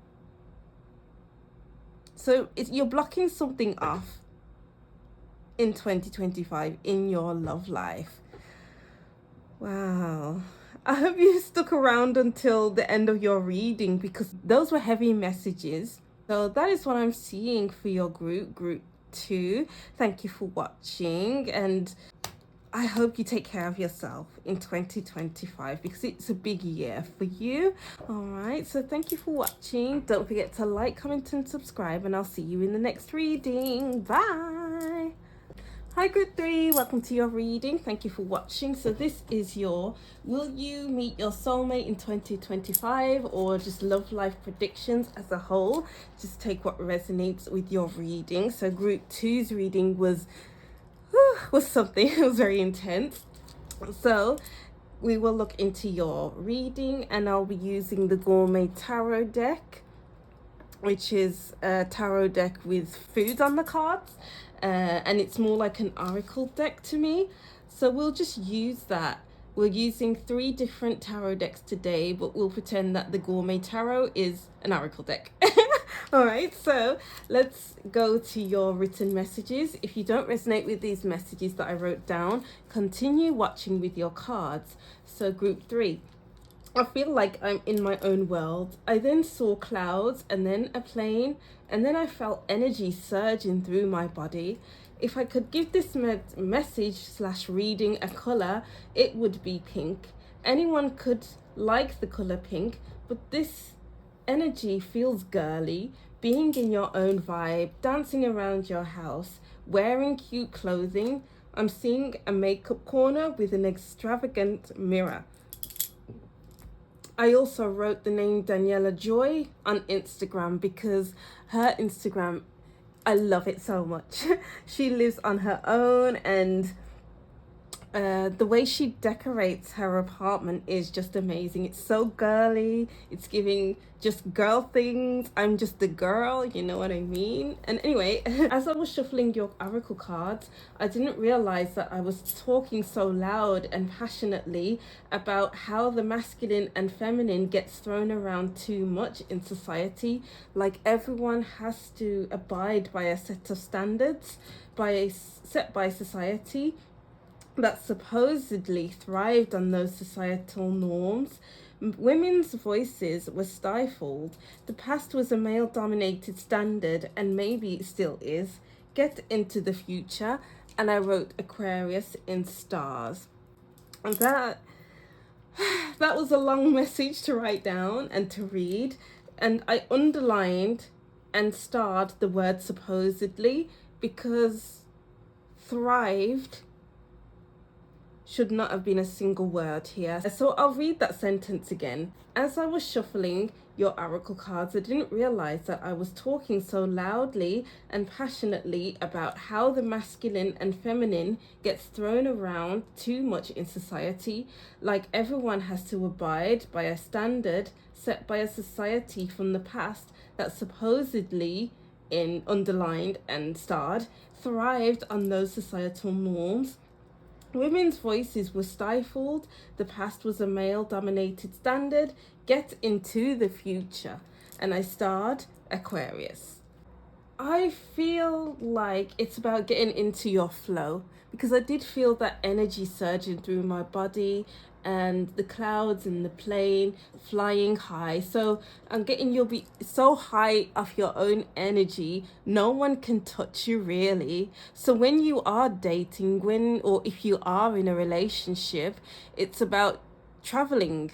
So you're blocking something off in 2025 in your love life. Wow. I hope you stuck around until the end of your reading, because those were heavy messages. So that is what I'm seeing for your group 2. Thank you for watching, and I hope you take care of yourself in 2025, because it's a big year for you. All right, so thank you for watching. Don't forget to like, comment, and subscribe, and I'll see you in the next reading. Bye. Hi group 3, welcome to your reading. Thank you for watching. So this is your will you meet your soulmate in 2025, or just love life predictions as a whole. Just take what resonates with your reading. So group 2's reading was something. It was very intense. So we will look into your reading, and I'll be using the Gourmet Tarot deck, which is a tarot deck with food on the cards, and it's more like an oracle deck to me. So we'll just use that. We're using 3 different tarot decks today, but we'll pretend that the Gourmet Tarot is an oracle deck. All right, so let's go to your written messages. If you don't resonate with these messages that I wrote down, continue watching with your cards. So group 3. I feel like I'm in my own world. I then saw clouds, and then a plane, and then I felt energy surging through my body. If I could give this message/reading a color, it would be pink. Anyone could like the color pink, but this energy feels girly. Being in your own vibe, dancing around your house, wearing cute clothing. I'm seeing a makeup corner with an extravagant mirror. I also wrote the name Daniela Joy on Instagram, because her Instagram, I love it so much. She lives on her own, and the way she decorates her apartment is just amazing. It's so girly. It's giving just girl things. I'm just the girl, you know what I mean? And anyway, as I was shuffling your oracle cards, I didn't realize that I was talking so loud and passionately about how the masculine and feminine gets thrown around too much in society. Like everyone has to abide by a set of standards set by society that supposedly thrived on those societal norms. Women's voices were stifled. The past was a male-dominated standard, and maybe it still is. Get into the future. And I wrote Aquarius in stars. And that was a long message to write down and to read. And I underlined and starred the word supposedly, because thrived should not have been a single word here. So I'll read that sentence again. As I was shuffling your oracle cards, I didn't realize that I was talking so loudly and passionately about how the masculine and feminine gets thrown around too much in society. Like everyone has to abide by a standard set by a society from the past that supposedly, in underlined and starred, thrived on those societal norms. Women's voices were stifled. The past was a male-dominated standard. Get into the future. And I starred Aquarius. I feel like it's about getting into your flow, because I did feel that energy surging through my body, and the clouds and the plane flying high. So I'm getting, you'll be so high off your own energy, no one can touch you really. So when you are dating, or if you are in a relationship, it's about traveling,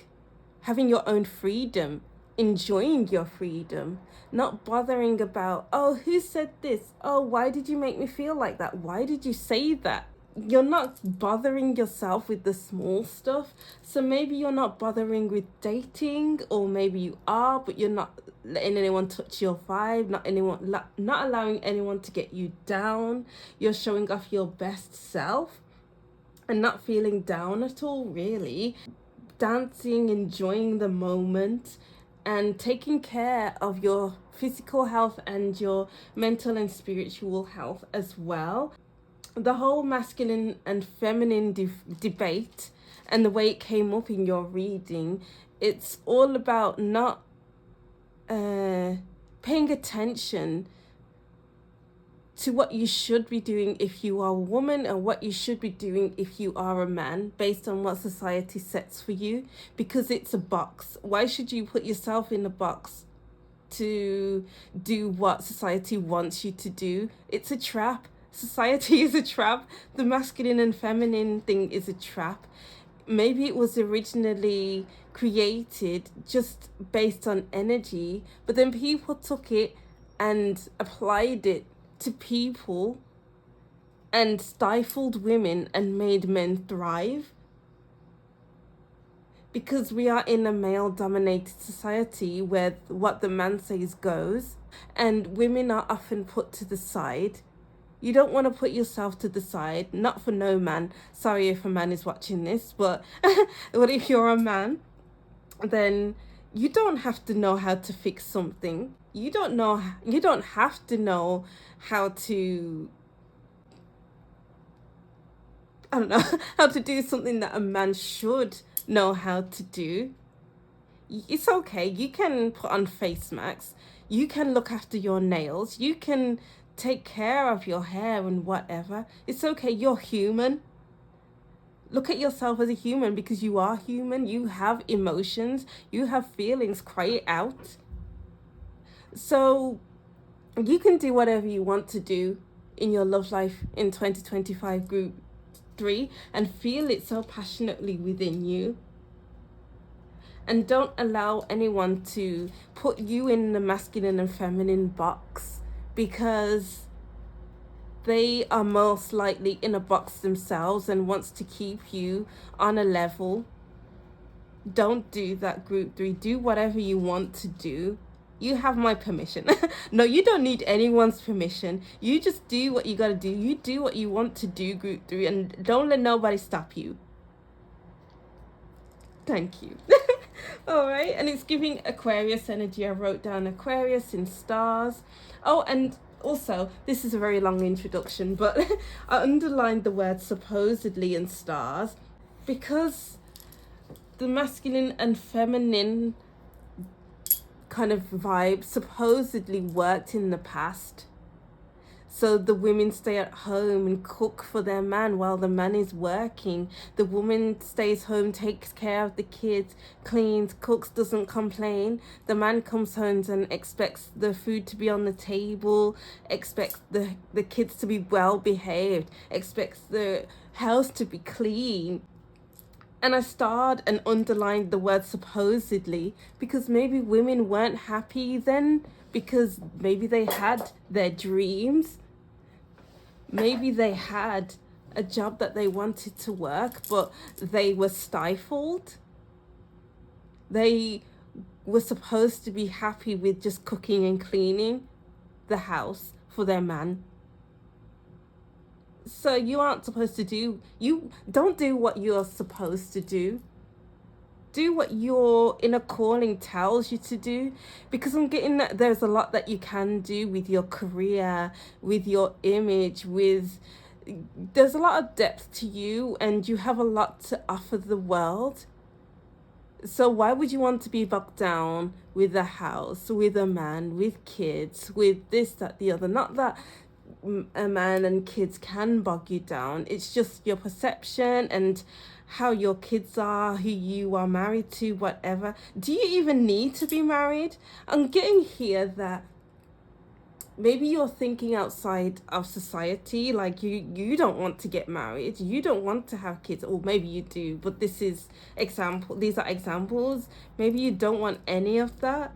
having your own freedom, enjoying your freedom, not bothering about, oh, who said this? Oh, why did you make me feel like that? Why did you say that? You're not bothering yourself with the small stuff. So maybe you're not bothering with dating, or maybe you are, but you're not letting anyone touch your vibe, not allowing anyone to get you down. You're showing off your best self and not feeling down at all, really. Dancing, enjoying the moment, and taking care of your physical health and your mental and spiritual health as well. The whole masculine and feminine debate, and the way it came up in your reading, it's all about not paying attention to what you should be doing if you are a woman, and what you should be doing if you are a man, based on what society sets for you, because it's a box. Why should you put yourself in a box to do what society wants you to do? It's a trap. Society is a trap. The masculine and feminine thing is a trap. Maybe it was originally created just based on energy, but then people took it and applied it to people and stifled women and made men thrive. Because we are in a male-dominated society where what the man says goes, and women are often put to the side. You don't want to put yourself to the side, not for no man. Sorry if a man is watching this, but but if you're a man, then you don't have to know how to fix something. You don't have to know how to, I don't know, how to do something that a man should know how to do. It's okay. You can put on face masks. You can look after your nails. You can take care of your hair and whatever. It's okay. You're human. Look at yourself as a human, because you are human. You have emotions. You have feelings. Cry it out. So you can do whatever you want to do in your love life in 2025 group 3, and feel it so passionately within you. And don't allow anyone to put you in the masculine and feminine box, because they are most likely in a box themselves and wants to keep you on a level. Don't do that, group 3. Do whatever you want to do. You have my permission. No, you don't need anyone's permission. You just do what you gotta do. You do what you want to do, group 3, and don't let nobody stop you. Thank you. All right, and it's giving Aquarius energy. I wrote down Aquarius in stars. Oh, and also, this is a very long introduction, but I underlined the word supposedly in stars, because the masculine and feminine kind of vibe supposedly worked in the past. So the women stay at home and cook for their man while the man is working. The woman stays home, takes care of the kids, cleans, cooks, doesn't complain. The man comes home and expects the food to be on the table, expects the kids to be well behaved, expects the house to be clean. And I starred and underlined the word supposedly, because maybe women weren't happy then, because maybe they had their dreams. Maybe they had a job that they wanted to work, but they were stifled. They were supposed to be happy with just cooking and cleaning the house for their man. So you aren't supposed to you don't do what you're supposed to do. Do what your inner calling tells you to do, because I'm getting that there's a lot that you can do with your career, with your image, there's a lot of depth to you, and you have a lot to offer the world. So why would you want to be bogged down with a house, with a man, with kids, with this, that, the other? Not that a man and kids can bog you down. It's just your perception and how your kids are, who you are married to, whatever. Do you even need to be married? I'm getting here that maybe you're thinking outside of society, like you don't want to get married, you don't want to have kids, or maybe you do, but these are examples. Maybe you don't want any of that,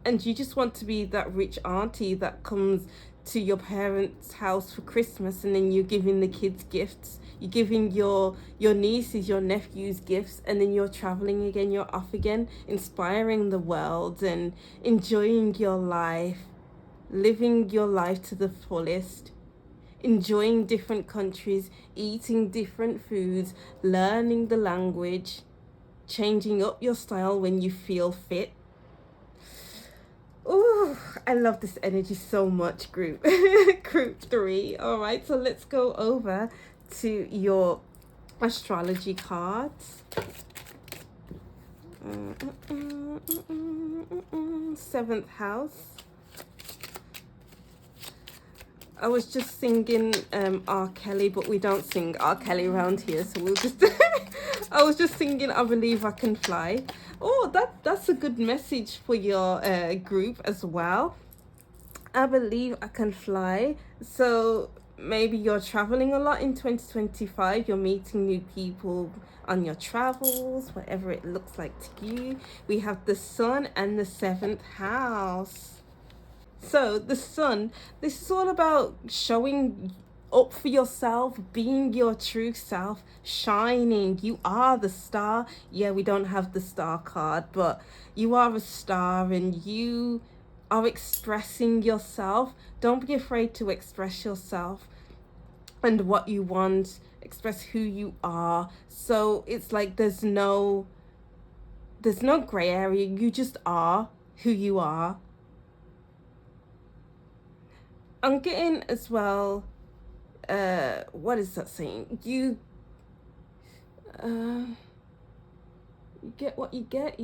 and you just want to be that rich auntie that comes to your parents' house for Christmas, and then you're giving the kids gifts, you're giving your nieces, your nephews gifts, and then you're traveling again, you're off again, inspiring the world and enjoying your life, living your life to the fullest, enjoying different countries, eating different foods, learning the language, changing up your style when you feel fit. Oh, I love this energy so much, group. Group 3. All right, so let's go over to your astrology cards. 7th house. I was just singing R. Kelly, but we don't sing R. Kelly around here, so we'll just... I was just singing I Believe I Can Fly. Oh, that's a good message for your group as well. I believe I can fly. So maybe you're traveling a lot in 2025. You're meeting new people on your travels, whatever it looks like to you. We have the sun and the 7th house. So the sun, this is all about showing up for yourself, being your true self, shining. You are the star. Yeah, we don't have the star card, but you are a star and you are expressing yourself. Don't be afraid to express yourself and what you want. Express who you are. So it's like there's no gray area. You just are who you are. I'm getting as well, what is that saying? You get what you get,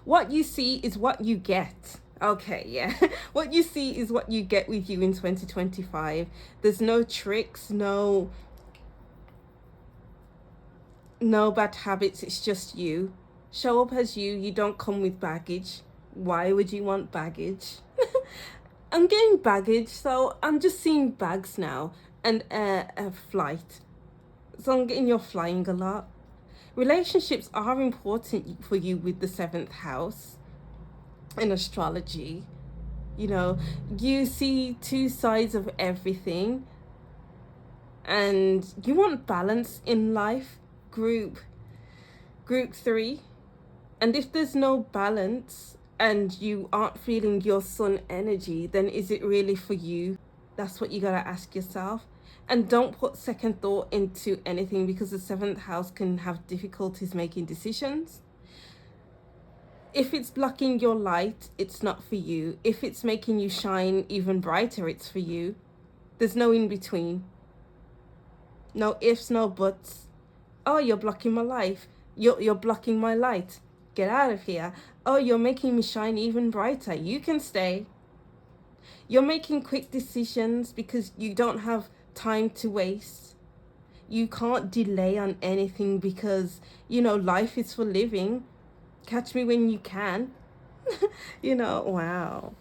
what you see is what you get. Okay, yeah. What you see is what you get with you in 2025. There's no tricks, no bad habits. It's just you. Show up as you. You don't come with baggage. Why would you want baggage? I'm getting baggage, so I'm just seeing bags now, and a flight. So I'm getting you're flying a lot. Relationships are important for you with the 7th house in astrology. You know, you see two sides of everything, and you want balance in life. Group 3. And if there's no balance and you aren't feeling your sun energy, then is it really for you? That's what you gotta ask yourself. And don't put second thought into anything, because the 7th house can have difficulties making decisions. If it's blocking your light, it's not for you. If it's making you shine even brighter, it's for you. There's no in between. No ifs, no buts. Oh, you're blocking my life. You're blocking my light. Get out of here. Oh, you're making me shine even brighter. You can stay. You're making quick decisions because you don't have time to waste. You can't delay on anything because, you know, life is for living. Catch me when you can. You know, wow.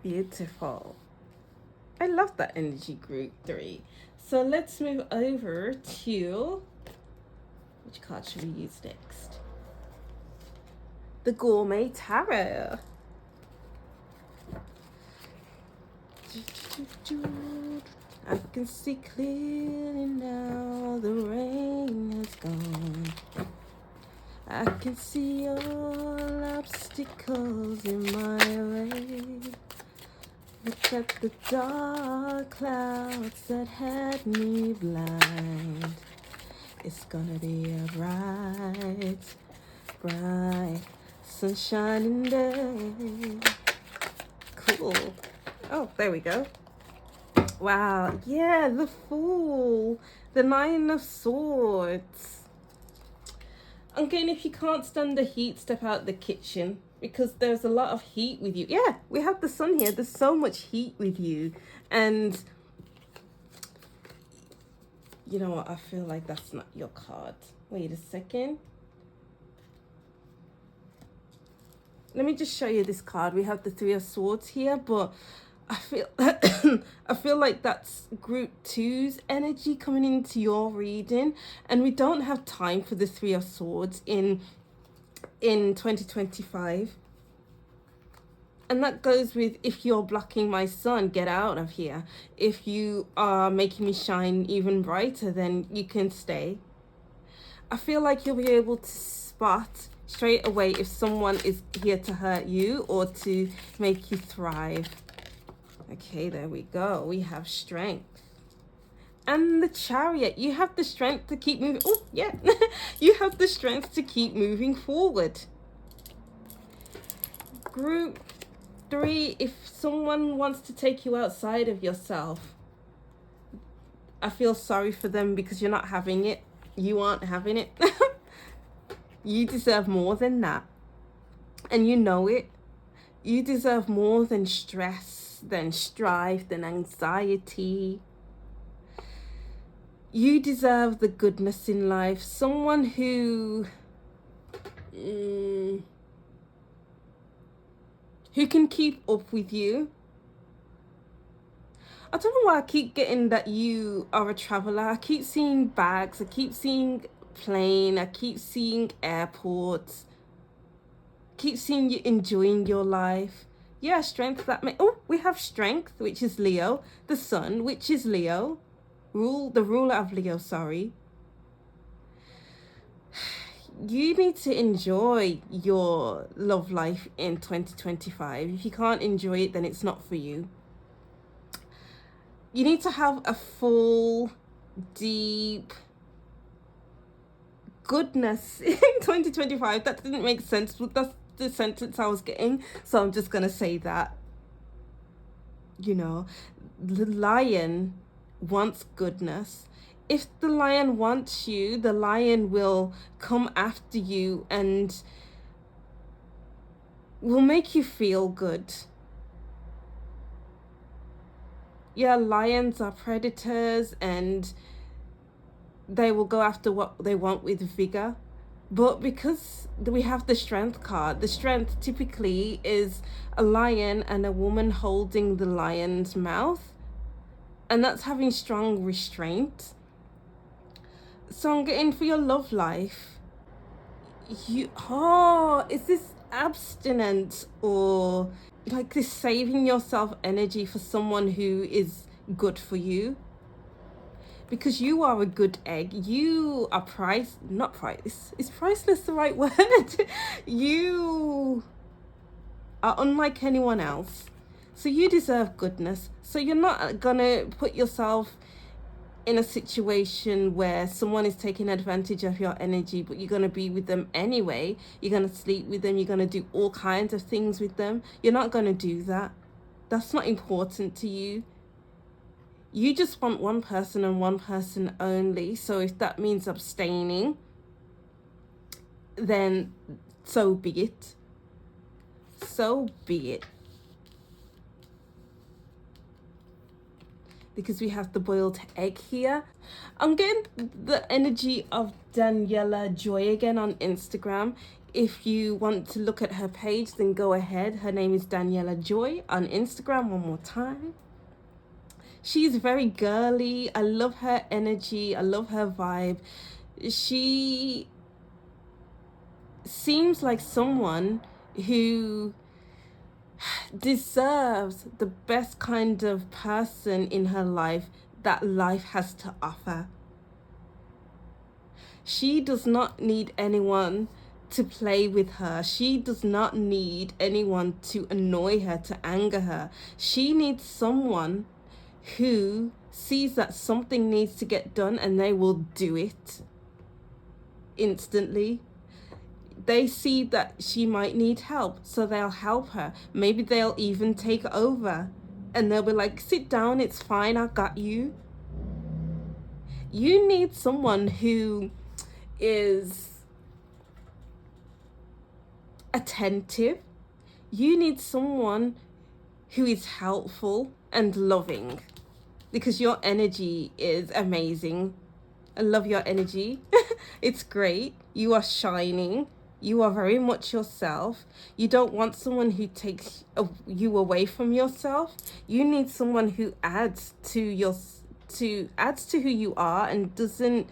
Beautiful. I love that energy, group 3. So let's move over to, which card should we use next? The Gourmet Tarot. I can see clearly now, the rain has gone. I can see all obstacles in my way. Look at the dark clouds that had me blind. It's gonna be a bright, bright, sunshining day. Cool. Oh, there we go. Wow, yeah, the Fool, the 9 of Swords. Again, if you can't stand the heat, step out the kitchen. because there's a lot of heat with you. Yeah, we have the sun here. There's so much heat with you. And you know what? I feel like that's not your card. Wait a second. Let me just show you this card. We have the Three of Swords here, but I feel I feel like that's group 2's energy coming into your reading, and we don't have time for the Three of Swords in 2025. And that goes with, if you're blocking my sun, get out of here. If you are making me shine even brighter, then you can stay. I feel like you'll be able to spot straight away if someone is here to hurt you or to make you thrive. Okay, there we go. We have Strength. And the Chariot. You have the strength to keep moving. Oh, yeah. You have the strength to keep moving forward. Group 3, if someone wants to take you outside of yourself, I feel sorry for them because you're not having it. You aren't having it. You deserve more than that. And you know it. You deserve more than stress, than strife, than anxiety. You deserve the goodness in life. Someone who can keep up with you. I don't know why I keep getting that you are a traveler. I keep seeing bags. I keep seeing plane. I keep seeing airports. I keep seeing you enjoying your life. Yeah, Strength. Oh, we have Strength, which is Leo. The Sun, which is Leo. The ruler of Leo, sorry. You need to enjoy your love life in 2025. If you can't enjoy it, then it's not for you. You need to have a full, deep goodness in 2025. That didn't make sense, but that's the sentence I was getting. So I'm just going to say that. You know, the lion wants goodness. If the lion wants you, the lion will come after you and will make you feel good. Yeah, lions are predators and they will go after what they want with vigor. But because we have the Strength card, the Strength typically is a lion and a woman holding the lion's mouth. And that's having strong restraint. So I'm getting for your love life. Is this abstinence or like this saving yourself energy for someone who is good for you? Because you are a good egg. You are not price. Is priceless the right word? You are unlike anyone else. So you deserve goodness. So you're not gonna put yourself in a situation where someone is taking advantage of your energy, but you're going to be with them anyway. You're going to sleep with them. You're going to do all kinds of things with them. You're not going to do that. That's not important to you. You just want one person and one person only. So if that means abstaining, then so be it. So be it. Because we have the boiled egg here. I'm getting the energy of Daniela Joy again on Instagram. If you want to look at her page, then go ahead. Her name is Daniela Joy on Instagram. One more time. She's very girly. I love her energy. I love her vibe. She seems like someone who deserves the best kind of person in her life that life has to offer. She does not need anyone to play with her. She does not need anyone to annoy her, to anger her. She needs someone who sees that something needs to get done and they will do it instantly. They see that she might need help, so they'll help her. Maybe they'll even take over and they'll be like, sit down, it's fine, I got you. You need someone who is attentive. You need someone who is helpful and loving, because your energy is amazing. I love your energy. It's great. You are shining. You are very much yourself. You don't want someone who takes you away from yourself. You need someone who adds to who you are and doesn't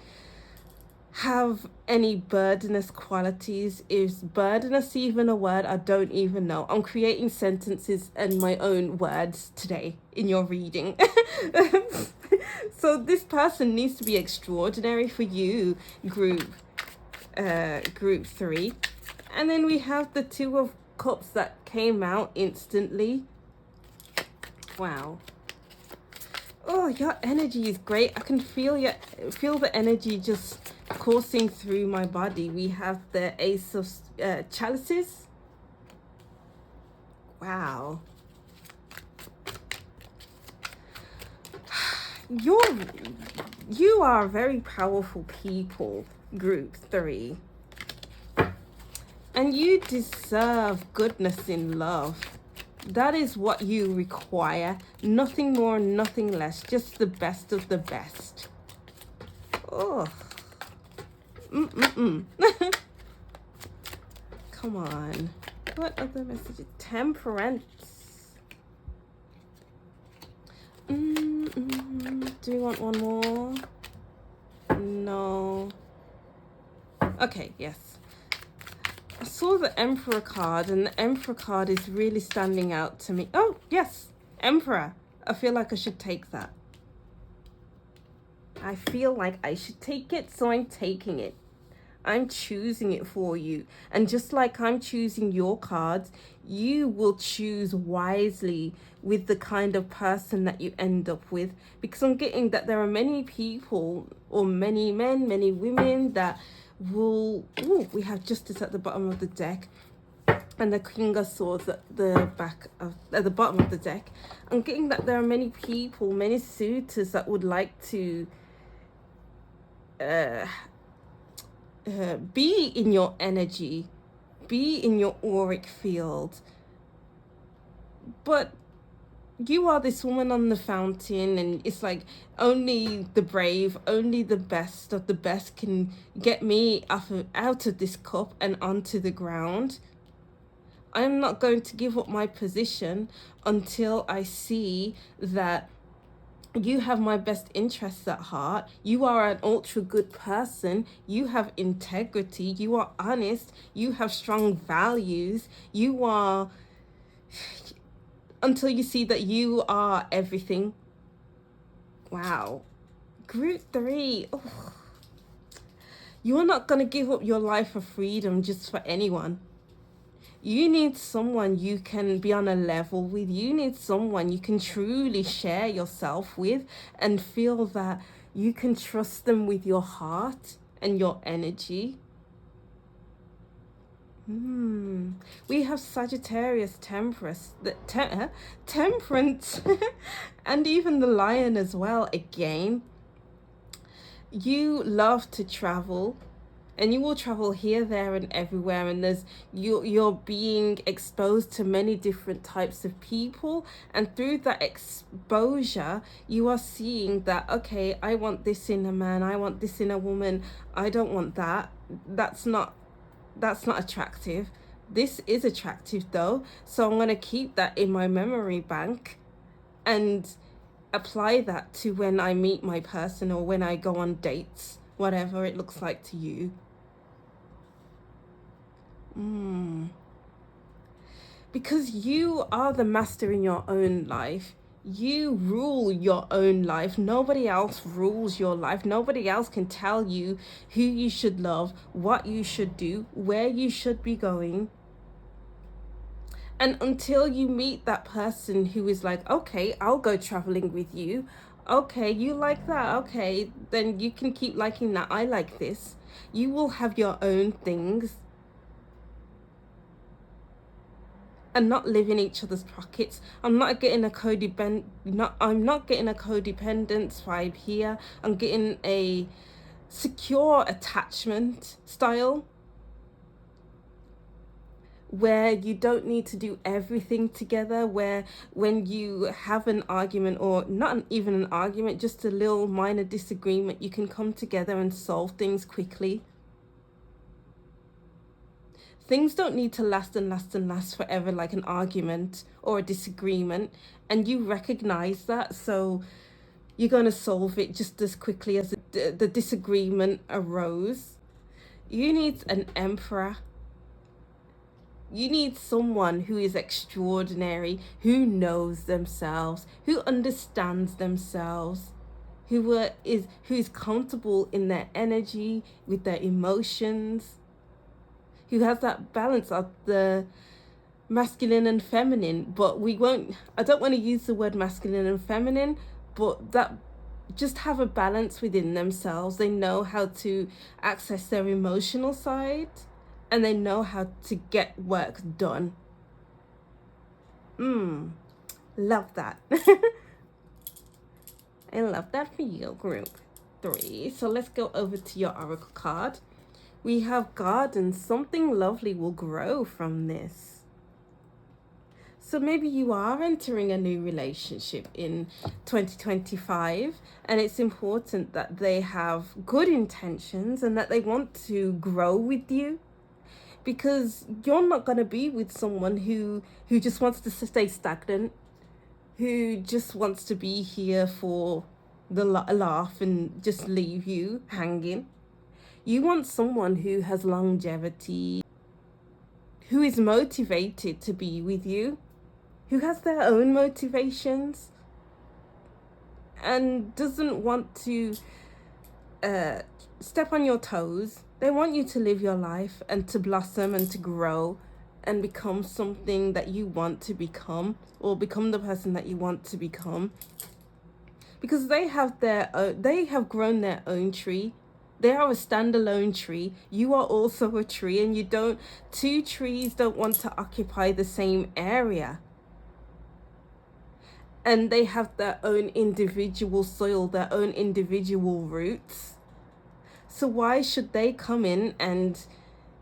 have any burdenous qualities. Is burdenous even a word? I don't even know. I'm creating sentences and my own words today in your reading. So this person needs to be extraordinary for you, group 3. And then we have the Two of Cups that came out instantly. Wow. Oh, your energy is great. I can feel the energy just coursing through my body. We have the Ace of Chalices. Wow. You are very powerful people, group 3. And you deserve goodness in love. That is what you require. Nothing more, nothing less. Just the best of the best. Oh. Come on. What other messages? Temperance. Do you want one more? No. Okay, yes. I saw the Emperor card, and the Emperor card is really standing out to me. Oh, yes, Emperor. I feel like I should take that. I feel like I should take it, so I'm taking it. I'm choosing it for you. And just like I'm choosing your cards, you will choose wisely with the kind of person that you end up with. Because I'm getting that there are many people, or many men, many women that will... Oh, we have Justice at the bottom of the deck. And the King of Swords at the bottom of the deck. I'm getting that there are many people, many suitors that would like to... be in your energy, be in your auric field. But you are this woman on the fountain, and it's like only the brave, only the best of the best can get me out of this cup and onto the ground. I am not going to give up my position until I see that you have my best interests at heart. You are an ultra good person. You have integrity. You are honest. You have strong values. You are... Until you see that you are everything. Wow. Group 3. Oh. You are not going to give up your life of freedom just for anyone. You need someone you can be on a level with. You need someone you can truly share yourself with and feel that you can trust them with your heart and your energy. We have Sagittarius, Temperance, Temperance, and even the Lion as well. Again, you love to travel. And you will travel here, there, and everywhere. And you're being exposed to many different types of people. And through that exposure, you are seeing that, okay, I want this in a man. I want this in a woman. I don't want that. That's not attractive. This is attractive though. So I'm going to keep that in my memory bank and apply that to when I meet my person or when I go on dates, whatever it looks like to you. Because you are the master in your own life. You rule your own life. Nobody else rules your life. Nobody else can tell you who you should love, what you should do, where you should be going. And until you meet that person who is like, okay, I'll go traveling with you. Okay, you like that? Okay, then you can keep liking that. I like this. You will have your own things and not live in each other's pockets. I'm not getting a codependence vibe here. I'm getting a secure attachment style where you don't need to do everything together, where when you have an argument, or even an argument, just a little minor disagreement, you can come together and solve things quickly. Things don't need to last and last and last forever, like an argument or a disagreement, and you recognize that, so you're going to solve it just as quickly as the disagreement arose. You need an emperor. You need someone who is extraordinary, who knows themselves, who understands themselves, who is comfortable in their energy, with their emotions, who has that balance of the masculine and feminine. But I don't want to use the word masculine and feminine, but that just have a balance within themselves. They know how to access their emotional side, and they know how to get work done. Love that. I love that for you, group 3. So let's go over to your oracle card. We have garden. Something lovely will grow from this. So maybe you are entering a new relationship in 2025, and it's important that they have good intentions and that they want to grow with you, because you're not going to be with someone who just wants to stay stagnant, who just wants to be here for the laugh and just leave you hanging. You want someone who has longevity, who is motivated to be with you, who has their own motivations, and doesn't want to step on your toes. They want you to live your life and to blossom and to grow and become something that you want to become, or become the person that you want to become, because they have grown their own tree. They are a standalone tree. You are also a tree, and two trees don't want to occupy the same area. And they have their own individual soil, their own individual roots. So why should they come in and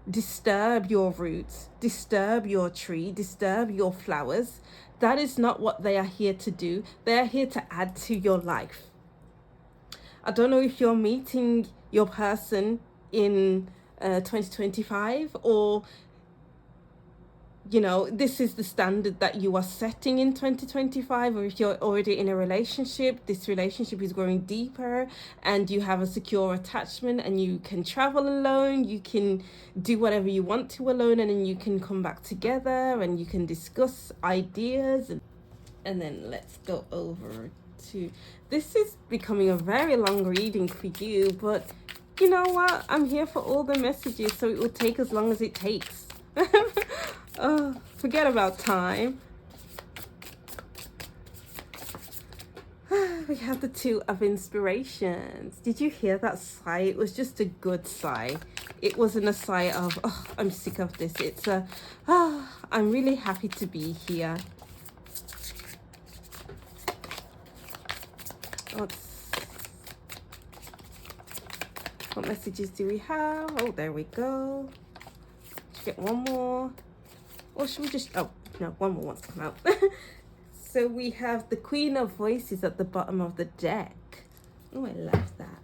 disturb your roots, disturb your tree, disturb your flowers? That is not what they are here to do. They are here to add to your life. I don't know if you're meeting your person in 2025, or this is the standard that you are setting in 2025, or if you're already in a relationship, this relationship is growing deeper and you have a secure attachment, and you can travel alone, you can do whatever you want to alone, and then you can come back together and you can discuss ideas. And then let's go over to, this is becoming a very long reading for you, but you know what, I'm here for all the messages, so it will take as long as it takes. Oh, forget about time. We have the Two of Inspirations. Did you hear that sigh? It was just a good sigh. It wasn't a sigh of, oh, I'm sick of this. It's a, I'm really happy to be here. What messages do we have? Oh, there we go. Let's get one more. Or should we just, oh, no, one more wants to come out. So we have the Queen of Voices at the bottom of the deck. Oh, I love that.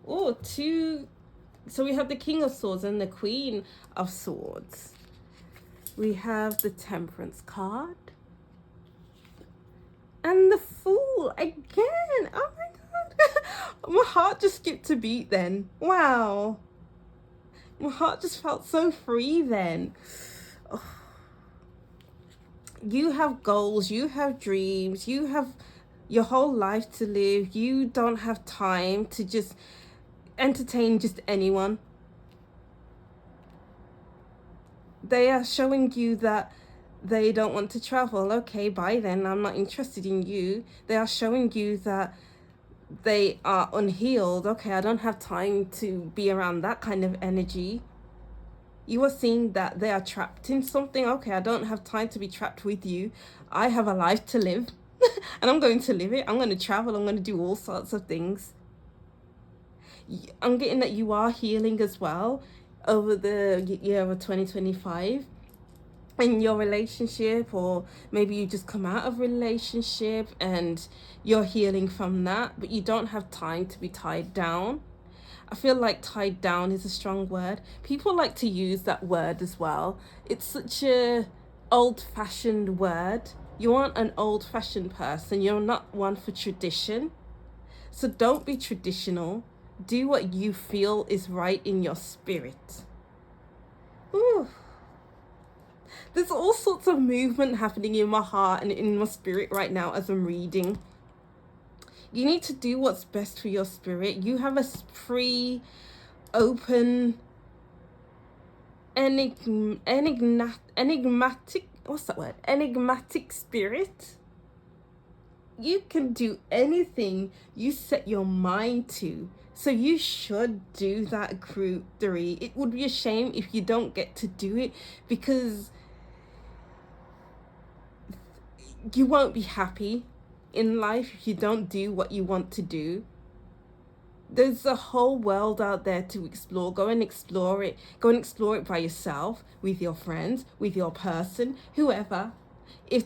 Oh, so we have the King of Swords and the Queen of Swords. We have the Temperance card. And the Fool again. Oh my God. My heart just skipped a beat then. Wow. My heart just felt so free then. Oh. You have goals, you have dreams, you have your whole life to live. You don't have time to just entertain just anyone. They are showing you that they don't want to travel. Okay, bye then, I'm not interested in you. They are showing you that they are unhealed. Okay, I don't have time to be around that kind of energy. You are seeing that they are trapped in something. Okay, I don't have time to be trapped with you. I have a life to live and I'm going to live it. I'm going to travel. I'm going to do all sorts of things. I'm getting that you are healing as well over the year of 2025. in your relationship, or maybe you just come out of relationship and you're healing from that, but you don't have time to be tied down. I feel like tied down is a strong word. People like to use that word as well. It's such a old-fashioned word. You aren't an old-fashioned person. You're not one for tradition. So don't be traditional. Do what you feel is right in your spirit. Ooh. There's all sorts of movement happening in my heart and in my spirit right now as I'm reading. You need to do what's best for your spirit. You have a free, open, enigmatic, what's that word? Enigmatic spirit. You can do anything you set your mind to. So you should do that, group 3. It would be a shame if you don't get to do it, because you won't be happy in life if you don't do what you want to do. There's a whole world out there to explore. Go and explore it. Go and explore it by yourself, with your friends, with your person, whoever. If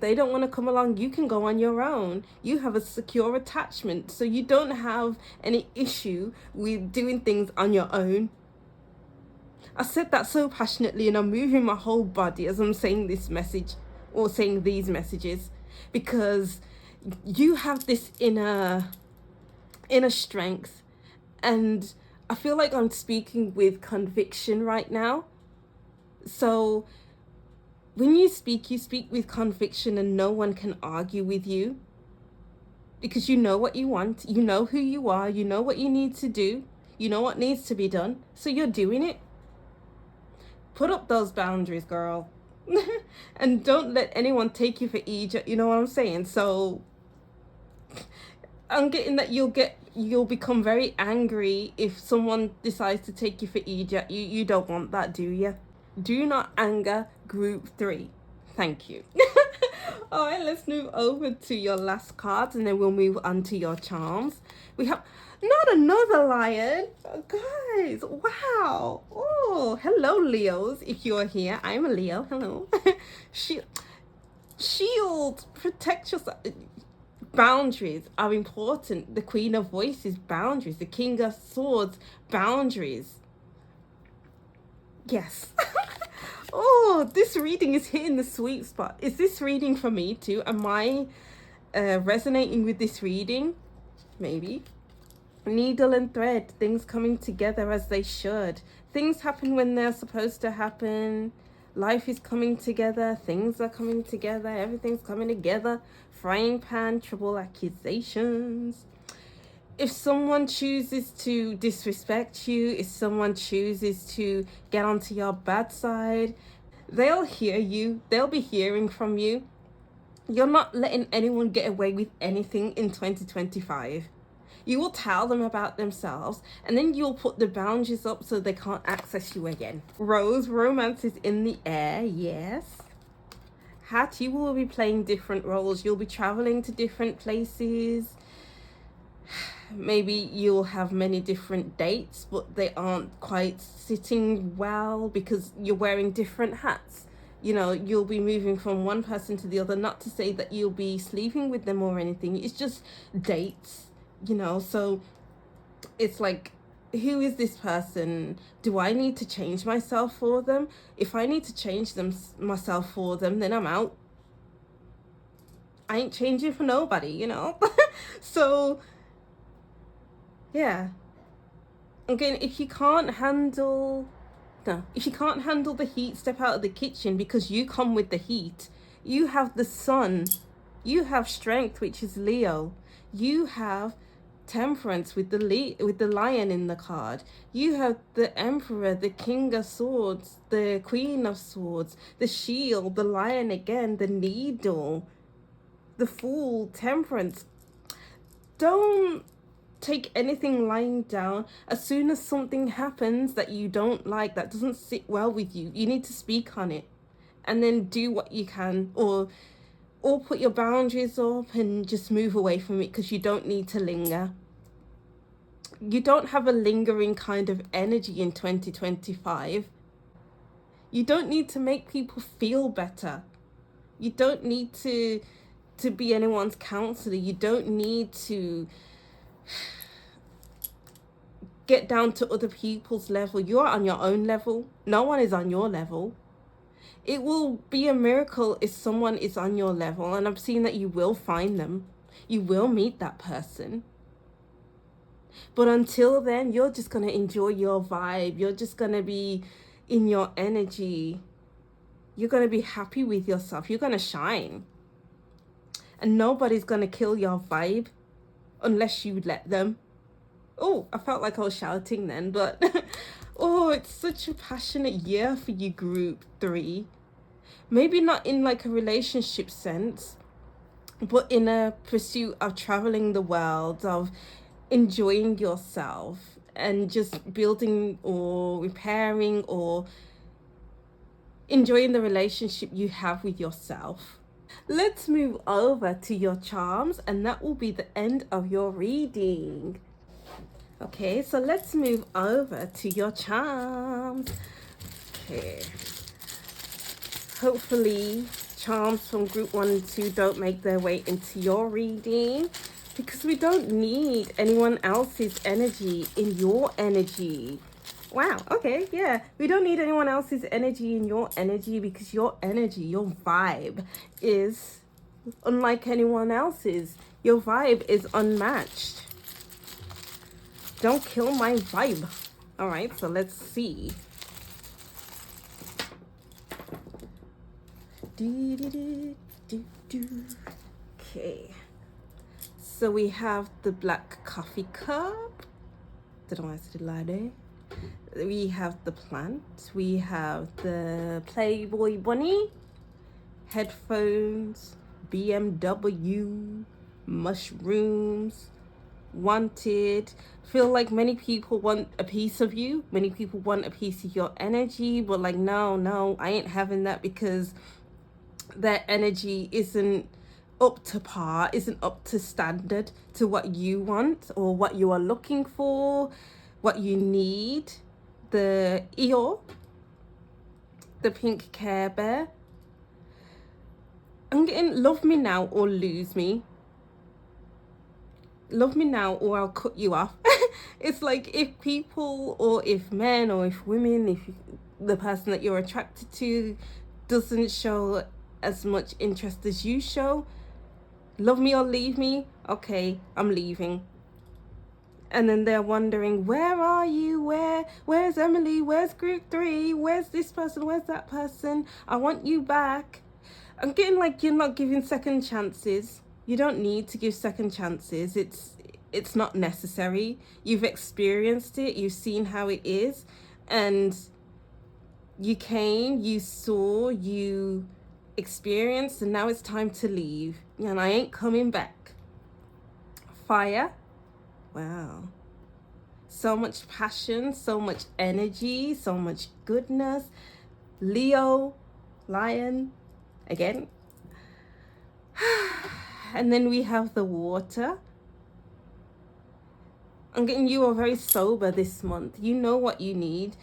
they don't want to come along, you can go on your own. You have a secure attachment, so you don't have any issue with doing things on your own. I said that so passionately, and I'm moving my whole body as I'm saying this message, or saying these messages, because you have this inner strength, and I feel like I'm speaking with conviction right now. So when you speak with conviction, and no one can argue with you, because you know what you want, you know who you are, you know what you need to do, you know what needs to be done, so you're doing it. Put up those boundaries, girl. And don't let anyone take you for Egypt, you know what I'm saying? So I'm getting that you'll become very angry if someone decides to take you for Egypt. You don't want that, do you? Do not anger group 3. Thank you. All right, let's move over to your last cards, and then we'll move on to your charms. We have not another lion. Oh, guys, wow. Oh, hello, Leos. If you're here, I'm a Leo. Hello. Shield, protect yourself. Boundaries are important. The Queen of Voices, boundaries. The King of Swords, boundaries. Yes. Oh, this reading is hitting the sweet spot. Is this reading for me too? Am I resonating with this reading? Maybe. Needle and thread, things coming together as they should. Things happen when they're supposed to happen. Life is coming together. Things are coming together. Everything's coming together. Frying pan, triple accusations. If someone chooses to disrespect you, if someone chooses to get onto your bad side, they'll hear you. They'll be hearing from you. You're not letting anyone get away with anything in 2025. You will tell them about themselves, and then you'll put the boundaries up so they can't access you again. Rose, romance is in the air, yes. Hat, you will be playing different roles. You'll be traveling to different places. Maybe you'll have many different dates, but they aren't quite sitting well because you're wearing different hats. You know, you'll be moving from one person to the other. Not to say that you'll be sleeping with them or anything. It's just dates, you know. So it's like, who is this person? Do I need to change myself for them? If I need to change myself for them, then I'm out. I ain't changing for nobody, you know. So yeah, again, if you can't handle the heat, step out of the kitchen, because you come with the heat. You have the sun, you have strength, which is Leo, you have temperance with the lion in the card, you have the Emperor, the King of Swords, the Queen of Swords, the shield, the lion again, the needle, the Fool, temperance. Don't take anything lying down. As soon as something happens that you don't like, that doesn't sit well with you, you need to speak on it, and then do what you can, or put your boundaries up and just move away from it, because you don't need to linger. You don't have a lingering kind of energy in 2025. You don't need to make people feel better. You don't need to be anyone's counselor. You don't need to get down to other people's level. You're on your own level. No one is on your level. It will be a miracle if someone is on your level, and I'm seeing that you will find them. You will meet that person. But until then, you're just going to enjoy your vibe. You're just going to be in your energy. You're going to be happy with yourself. You're going to shine. And nobody's going to kill your vibe unless you let them. Oh, I felt like I was shouting then, but oh, it's such a passionate year for you, group 3. Maybe not in like a relationship sense, but in a pursuit of traveling the world, of enjoying yourself and just building or repairing or enjoying the relationship you have with yourself. Let's move over to your charms, and that will be the end of your reading. Okay, so let's move over to your charms. Okay. Hopefully, charms from group 1 and 2 don't make their way into your reading, because we don't need anyone else's energy in your energy. Wow, okay, yeah. We don't need anyone else's energy in your energy, because your energy, your vibe is unlike anyone else's. Your vibe is unmatched. Don't kill my vibe. All right, so let's see. Okay. So we have the black coffee cup. We have the plant. We have the Playboy bunny. Headphones. BMW. Mushrooms. Wanted. Feel like many people want a piece of you. Many people want a piece of your energy, but like, no, I ain't having that, because their energy isn't up to par, isn't up to standard to what you want or what you are looking for, what you need. The Eeyore, the pink Care Bear. I'm getting love me now or lose me. Love me now or I'll cut you off. It's like, if people or if men or if women, if the person that you're attracted to doesn't show as much interest as you show, love me or leave me. Okay, I'm leaving. And then they're wondering, where are you? Where's Emily? Where's group 3? Where's this person? Where's that person? I want you back. I'm getting like, you're not giving second chances. You don't need to give second chances. It's not necessary. You've experienced it. You've seen how it is. And you came, you saw, you experienced, and now it's time to leave. And I ain't coming back. Fire. Wow. So much passion, so much energy, so much goodness. Leo, lion, again. And then we have the water. I'm getting you are very sober this month. You know what you need.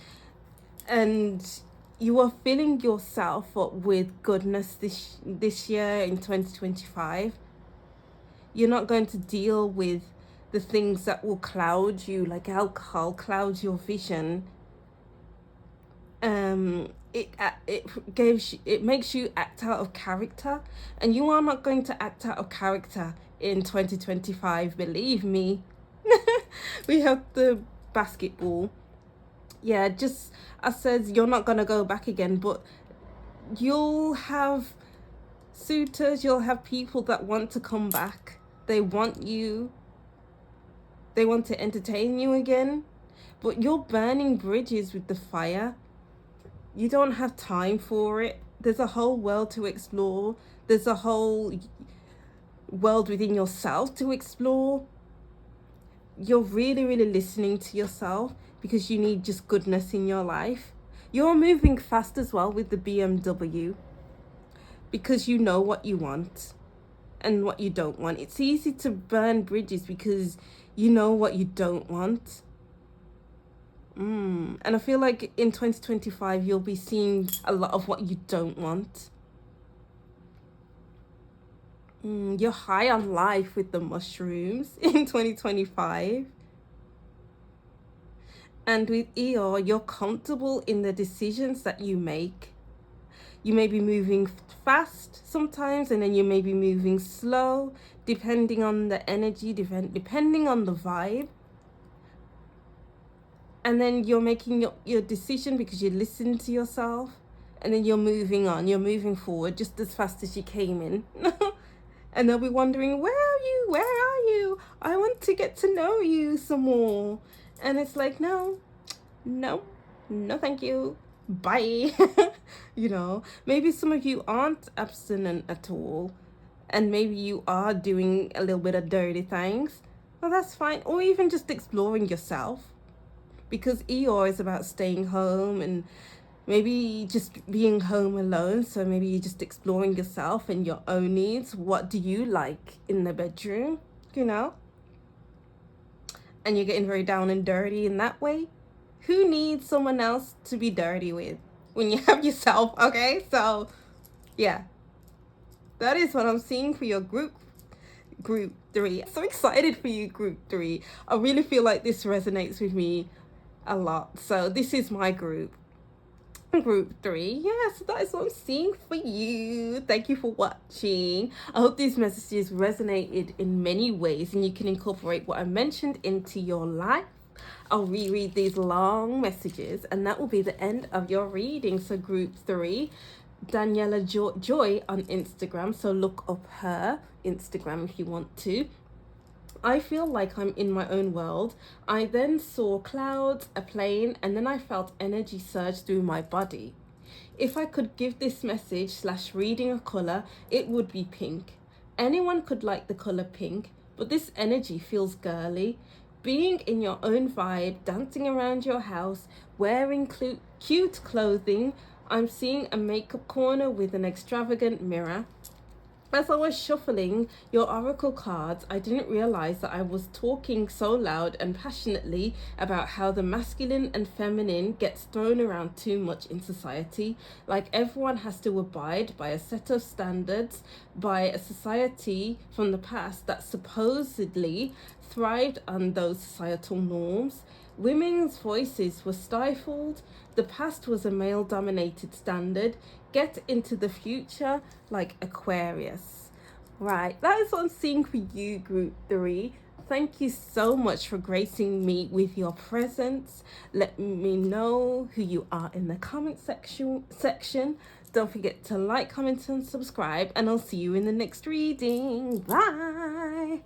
And you are filling yourself up with goodness this year in 2025. You're not going to deal with the things that will cloud you, like alcohol clouds your vision. It makes you act out of character, and you are not going to act out of character in 2025, believe me. We have the basketball. Yeah, just, I said, you're not gonna go back again, but you'll have suitors, you'll have people that want to come back. They want you. They want to entertain you again, but you're burning bridges with the fire. You don't have time for it. There's a whole world to explore. There's a whole world within yourself to explore. You're really, really listening to yourself, because you need just goodness in your life. You're moving fast as well with the BMW, because you know what you want and what you don't want. It's easy to burn bridges because you know what you don't want. And I feel like in 2025, you'll be seeing a lot of what you don't want. You're high on life with the mushrooms in 2025. And with Eeyore, you're comfortable in the decisions that you make. You may be moving fast sometimes, and then you may be moving slow, depending on the energy, depending on the vibe. And then you're making your decision because you listen to yourself, and then you're moving on, you're moving forward just as fast as you came in. And they'll be wondering, where are you? Where are you? I want to get to know you some more. And it's like, no, no, no, thank you. Bye. You know, maybe some of you aren't abstinent at all, and maybe you are doing a little bit of dirty things. Well, that's fine. Or even just exploring yourself, because Eeyore is about staying home and maybe just being home alone. So maybe you're just exploring yourself and your own needs. What do you like in the bedroom, you know? And you're getting very down and dirty in that way. Who needs someone else to be dirty with when you have yourself? Okay, so yeah, that is what I'm seeing for your group 3. So excited for you, group 3. I really feel like this resonates with me a lot. So this is my group 3. Yes, that is what I'm seeing for you. Thank you for watching. I hope these messages resonated in many ways and you can incorporate what I mentioned into your life. I'll reread these long messages and that will be the end of your reading. So group 3, Daniela Joy on Instagram. So look up her Instagram if you want to. I feel like I'm in my own world. I then saw clouds, a plane, and then I felt energy surge through my body. If I could give this message / reading a color, it would be pink. Anyone could like the color pink, but this energy feels girly. Being in your own vibe, dancing around your house, wearing cute clothing. I'm seeing a makeup corner with an extravagant mirror. As I was shuffling your oracle cards, I didn't realize that I was talking so loud and passionately about how the masculine and feminine gets thrown around too much in society. Like everyone has to abide by a set of standards, by a society from the past that supposedly thrived on those societal norms. Women's voices were stifled. The past was a male-dominated standard. Get into the future like Aquarius. Right, that is what I'm seeing for you, group 3. Thank you so much for gracing me with your presence. Let me know who you are in the comment section. Don't forget to like, comment, and subscribe, and I'll see you in the next reading. Bye.